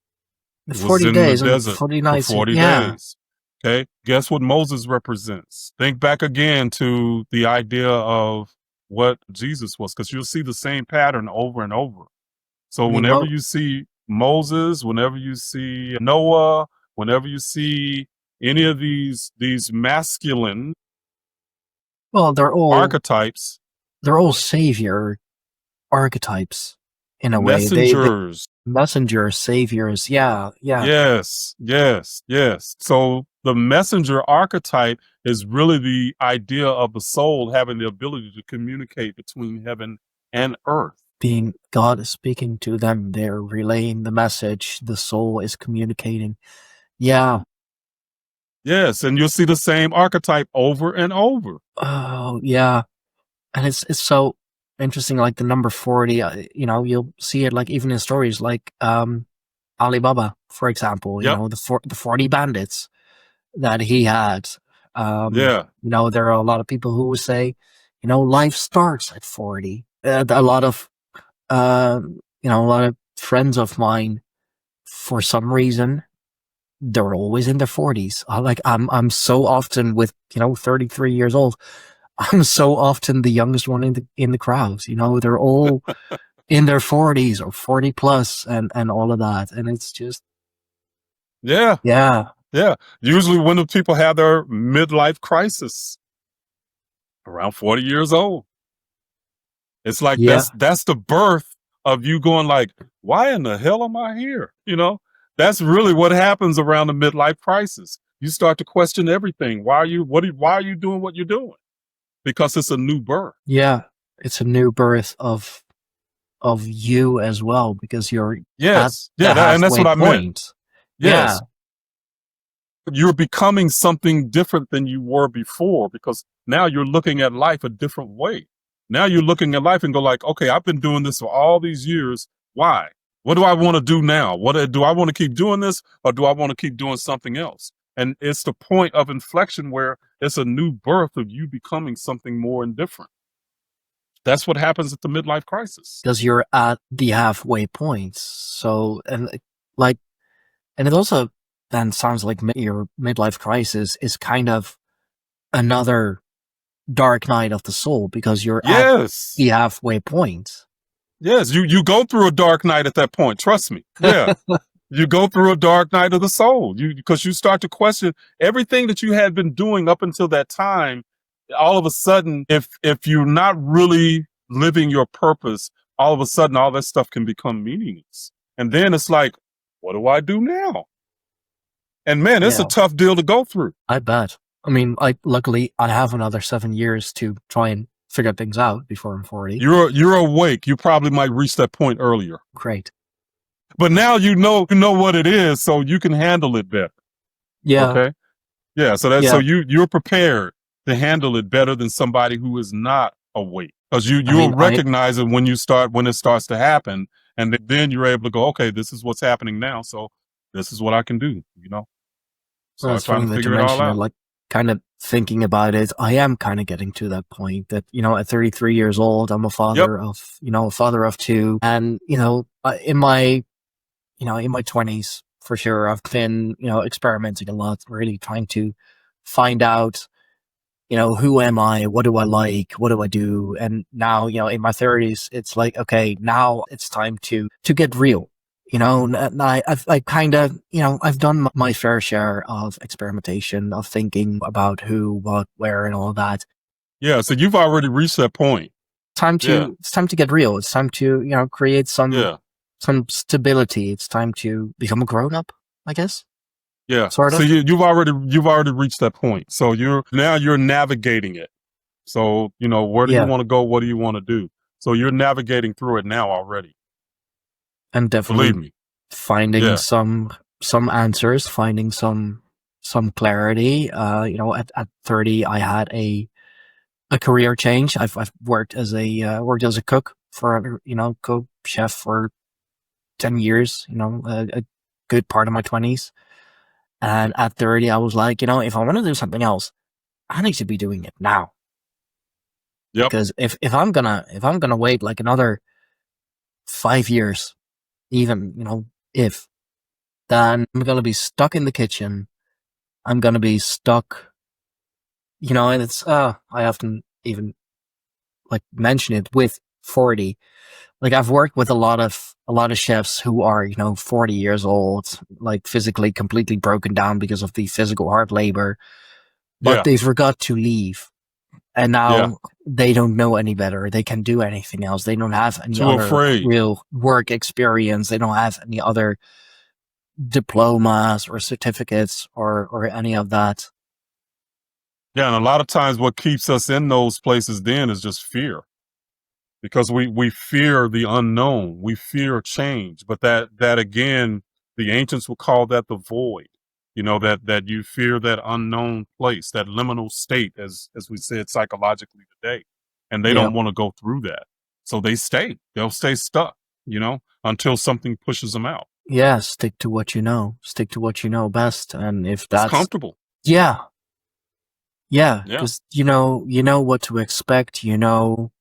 was 40 days in the desert 40 nights. For 40 days. Okay. Guess what Moses represents? Think back again to the idea of what Jesus was, because you'll see the same pattern over and over. So whenever you see Moses, whenever you see Noah, whenever you see any of these masculine they're all archetypes, they're all savior archetypes in a way. They Messengers. messengers, saviors. Yeah, yeah. Yes, yes, yes. So the messenger archetype is really the idea of the soul having the ability to communicate between heaven and earth. Being God is speaking to them, they're relaying the message. The soul is communicating. Yeah. Yes, and you'll see the same archetype over and over. Oh, yeah. And it's so interesting. Like the number 40. You'll see it like even in stories like Alibaba, for example. Yep. The 40 bandits that he had. Yeah. There are a lot of people who would say, life starts at 40. A lot of friends of mine, for some reason, they're always in their 40s. I'm so often with 33 years old. I'm so often the youngest one in the crowds. They're all in their 40s or 40 plus and all of that, and it's just Yeah. yeah. Yeah. Usually when the people have their midlife crisis around 40 years old. It's like Yeah. that's the birth of you going like, why in the hell am I here? That's really what happens around the midlife crisis. You start to question everything. Why are you doing what you're doing? Because it's a new birth. Yeah, it's a new birth of you as well, because you're Yes. at the And that's halfway what I meant. point. Yes. Yeah. You're becoming something different than you were before, because now you're looking at life a different way. Now you're looking at life and go like, okay, I've been doing this for all these years. Why? What do I want to do now? Do I want to keep doing this, or do I want to keep doing something else? And it's the point of inflection where it's a new birth of you becoming something more and different. That's what happens at the midlife crisis. Because you're at the halfway point. So, and it also then sounds like your midlife crisis is kind of another dark night of the soul, because you're at the halfway point. Yes, you go through a dark night at that point. Trust me. Yeah. You go through a dark night of the soul. Because you start to question everything that you had been doing up until that time. All of a sudden, if you're not really living your purpose, all of a sudden all that stuff can become meaningless. And then it's like, what do I do now? And man, it's a tough deal to go through. I bet. I mean, luckily I have another 7 years to try and figure things out before I'm 40. You're awake. You probably might reach that point earlier. Great. But now you know what it is, so you can handle it better. Yeah. Okay. Yeah. So so you're prepared to handle it better than somebody who is not awake, because you'll recognize it when it starts to happen, and then you're able to go, okay, this is what's happening now, so this is what I can do. So I'm trying to figure it all out. Like kind of thinking about it, I am kind of getting to that point that at 33 years old, I'm a father of a father of two, and in my 20s, for sure, I've been, experimenting a lot, really trying to find out, who am I? What do I like? What do I do? And now, in my 30s, it's like, okay, now it's time to get real. And I've kind of, I've done my fair share of experimentation, of thinking about who, what, where, and all that. Yeah. So you've already reached that point. It's time to get real. It's time to, create some stability. It's time to become a grown up, I guess. Yeah. Sort of. So you've already reached that point. So you're navigating it. So, where do you want to go? What do you want to do? So you're navigating through it now already. And definitely believe me, finding some answers, finding some clarity. At 30, I had a career change. I've worked as a cook for, cook chef for 10 years, a good part of my 20s. And at 30, I was like, if I want to do something else, I need to be doing it now. Yep. Because if I'm gonna wait like another 5 years, even, then I'm gonna be stuck in the kitchen. I'm gonna be stuck, and it's I often even like mention it with 40. Like I've worked with a lot of chefs who are, 40 years old, like physically completely broken down because of the physical hard labor, but they forgot to leave. And Yeah. now they don't know any better. They can do anything else. They don't have any Too other afraid. real work experience. They don't have any other diplomas or certificates or any of that. Yeah, and a lot of times what keeps us in those places then is just fear. Because we fear the unknown. We fear change. But that again, the ancients would call that the void. You know, that you fear that unknown place, that liminal state, as we said psychologically today. And they Yeah. don't want to go through that. So they stay. They'll stay stuck, you know, until something pushes them out. Yeah, stick to what you know. Stick to what you know best. And if It's that's, comfortable. yeah, Yeah. because you know what to expect. You know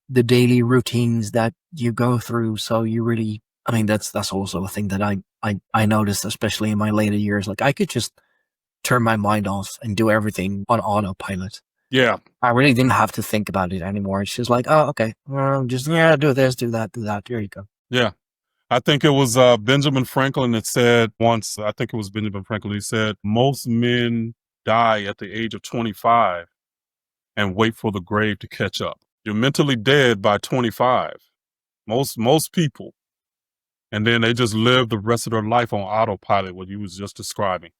the daily routines that you go through. So you really, I mean, that's also a thing that I noticed, especially in my later years. Like I could just turn my mind off and do everything on autopilot. Yeah. I really didn't have to think about it anymore. It's just like, oh, okay, just yeah, do this, do that, do that. There you go. Yeah. I think it was Benjamin Franklin that said once, I think it was Benjamin Franklin, he said, most men die at the age of 25 and wait for the grave to catch up. You're mentally dead by 25. Most people. And then they just live the rest of their life on autopilot, what you was just describing.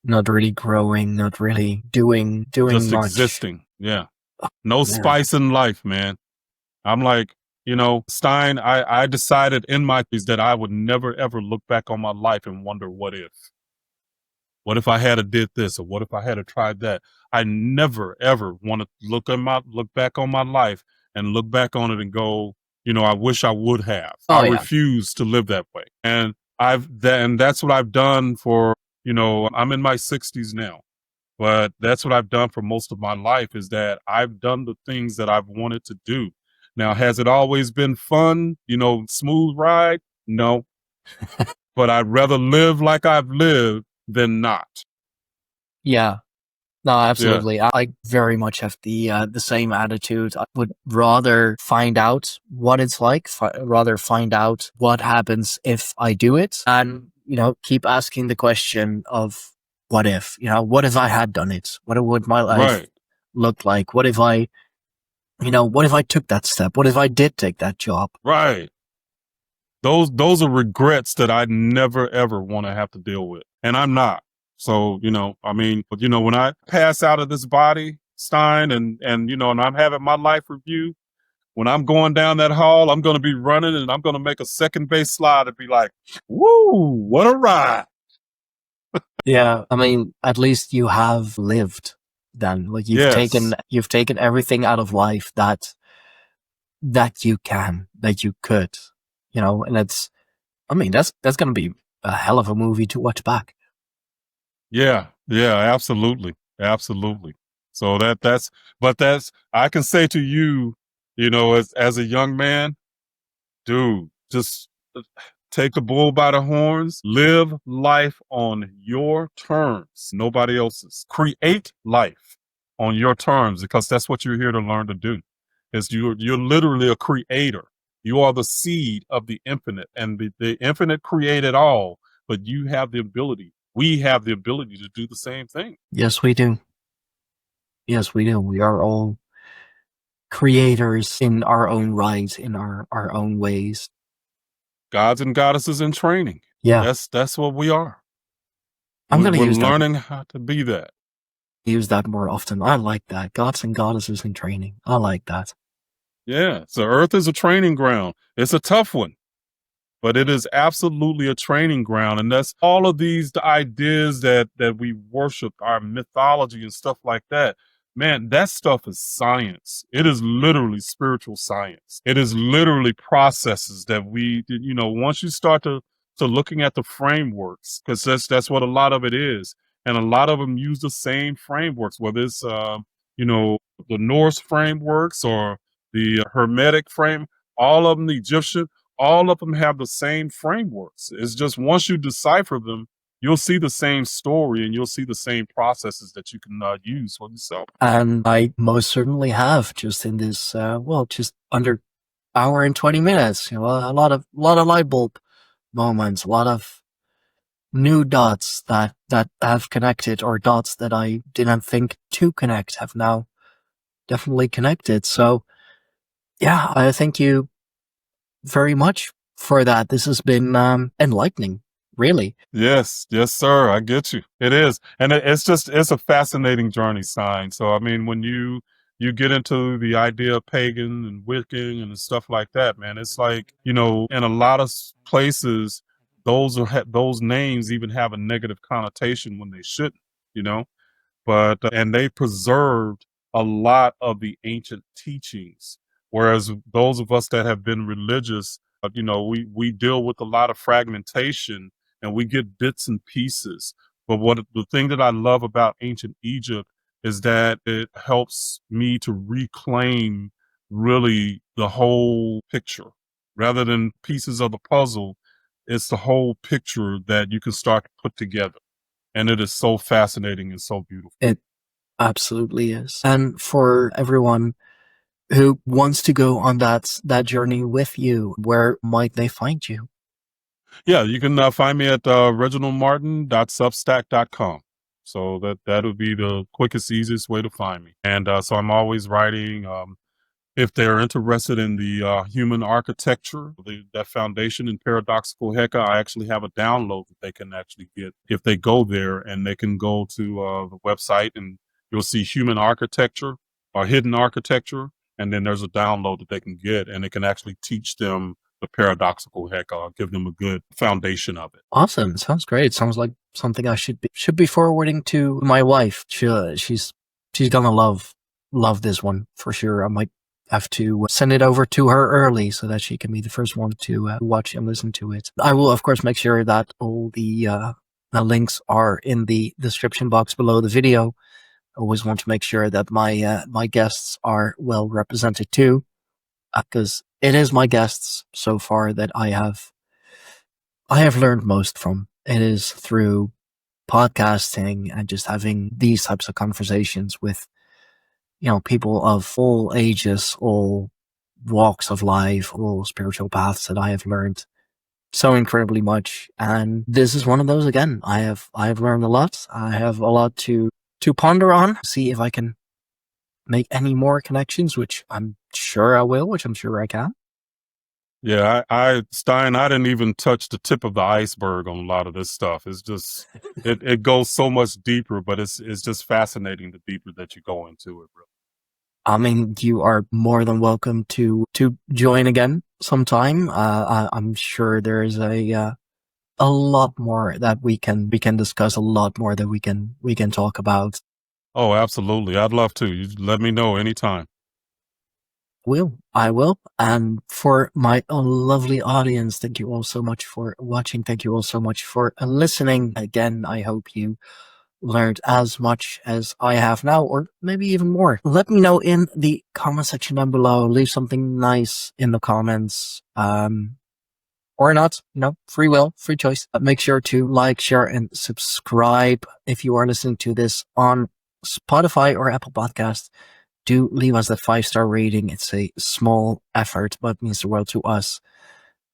Not really growing, not really doing Just much. existing. Yeah. Oh, No man. spice in life, man. I'm like, you know, Stein, I decided in my piece that I would never ever look back on my life and wonder what if. What if I had a did this, or what if I had a tried that? I never ever want to look back on my life and look back on it and go, you know, I wish I would have. Oh, I yeah. refuse to live that way, and that's what I've done for. You know, I'm in my 60s now, but that's what I've done for most of my life. Is that I've done the things that I've wanted to do. Now, has it always been fun? You know, smooth ride? No, but I'd rather live like I've lived than not. Yeah. No, Yeah. absolutely. I very much have the same attitude. I would rather find out what it's like, rather find out what happens if I do it, and you know, keep asking the question of what if. You know, what if I had done it? What would my life Right. look like? What if I, you know, what if I took that step? What if I did take that job? Right. Those are regrets that I never ever want to have to deal with. And I'm not. So, you know, I mean, but you know, when I pass out of this body, Stein, and you know, and I'm having my life review, when I'm going down that hall, I'm gonna be running and I'm gonna make a second base slide and be like, woo, what a ride. Yeah. I mean, at least you have lived then. Like Yes. you've taken everything out of life that that you could, you know, and it's, I mean, that's going to be a hell of a movie to watch back. Yeah. Yeah, absolutely. Absolutely. So that's I can say to you, you know, as a young man, dude, just take the bull by the horns, live life on your terms, nobody else's. Create life on your terms because that's what you're here to learn to do. Is you're literally a creator. You are the seed of the infinite, and the infinite created all, but you have the ability. We have the ability to do the same thing. Yes, we do. Yes, we do. We are all creators in our own right, in our own ways. Gods and goddesses in training. Yeah. That's what we are. I'm going to We're use learning how to be that. that more often. I like that. Gods and goddesses in training. I like that. Yeah. So Earth is a training ground. It's a tough one, but it is absolutely a training ground. And that's all of these ideas that we worship, our mythology and stuff like that. Man, that stuff is science. It is literally spiritual science. It is literally processes that we, you know, once you start to looking at the frameworks, because that's what a lot of it is. And a lot of them use the same frameworks, whether it's, you know, the Norse frameworks or the Hermetic frame, all of them, the Egyptian, all of them have the same frameworks. It's just once you decipher them, you'll see the same story and you'll see the same processes that you can use for yourself. And I most certainly have, just in this, just under hour and 20 minutes. You know, a lot of light bulb moments, a lot of new dots that have connected, or dots that I didn't think to connect have now definitely connected. So yeah, I thank you very much for that. This has been enlightening, really. Yes, yes, sir. I get you. It is, and it's a fascinating journey, sign. So I mean, when you get into the idea of pagan and Wiccan and stuff like that, man, it's like, in a lot of places, those names even have a negative connotation when they shouldn't. You know, but and they preserved a lot of the ancient teachings, whereas those of us that have been religious, we deal with a lot of fragmentation, and we get bits and pieces. But what the thing that I love about ancient Egypt is that it helps me to reclaim really the whole picture rather than pieces of the puzzle. It's the whole picture that you can start to put together, and it is so fascinating and so beautiful. It absolutely is. And for everyone who wants to go on that journey with you, where might they find you? Yeah, you can find me at reginaldmartin.substack.com. So that would be the quickest, easiest way to find me. And so I'm always writing. If they're interested in the human architecture, that foundation in paradoxical Heka, I actually have a download that they can actually get if they go there, and they can go to the website, and you'll see human architecture or hidden architecture, and then there's a download that they can get, and it can actually teach them the paradoxical Heka, give them a good foundation of it. Awesome. Sounds great. Sounds like something I should be forwarding to my wife. She's gonna love this one for sure. I might have to send it over to her early so that she can be the first one to watch and listen to it. I will, of course, make sure that all the links are in the description box below the video. I always want to make sure that my guests are well represented too, because it is my guests so far that I have learned most from. It is through podcasting and just having these types of conversations with, people of all ages, all walks of life, all spiritual paths, that I have learned so incredibly much. And this is one of those again. I have learned a lot. I have a lot to ponder on, see if I can make any more connections, which I'm sure I will, which I'm sure I can. Yeah, Stein, I didn't even touch the tip of the iceberg on a lot of this stuff. It's just, it goes so much deeper, but it's just fascinating the deeper that you go into it, really. I mean, you are more than welcome to join again sometime. I'm sure there is a lot more that we can discuss, a lot more that we can talk about. Oh, absolutely. I'd love to. You let me know anytime. I will. And for my lovely audience, thank you all so much for watching. Thank you all so much for listening. Again, I hope you learned as much as I have now, or maybe even more. Let me know in the comment section down below. Leave something nice in the comments. Or not, free will, free choice. Make sure to like, share, and subscribe. If you are listening to this on Spotify or Apple Podcasts, do leave us that 5-star rating. It's a small effort, but means the world to us.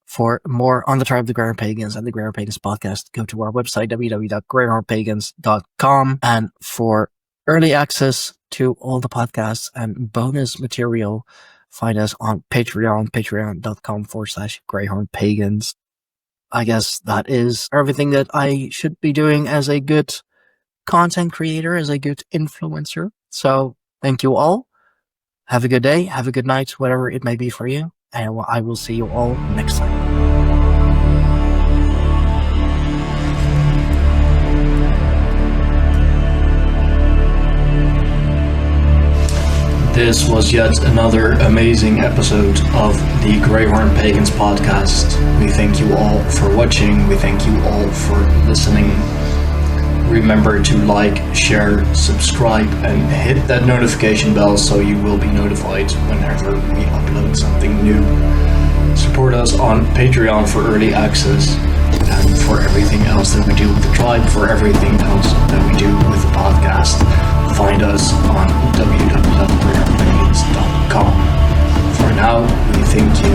For more on the tribe of the Greyhorn Pagans and the Greyhorn Pagans podcast, go to our website, www.greyhornpagans.com. And for early access to all the podcasts and bonus material, find us on Patreon, patreon.com/Greyhorn Pagans. I guess that is everything that I should be doing as a good content creator, as a good influencer. So thank you all. Have a good day. Have a good night, whatever it may be for you. And I will see you all next time. This was yet another amazing episode of the Greyhorn Pagans podcast. We thank you all for watching. We thank you all for listening. Remember to like, share, subscribe, and hit that notification bell so you will be notified whenever we upload something new. Support us on Patreon for early access and for everything else that we do with the tribe, for everything else that we do with the podcast. Find us on www.greyhornpagans.com. For now, we thank you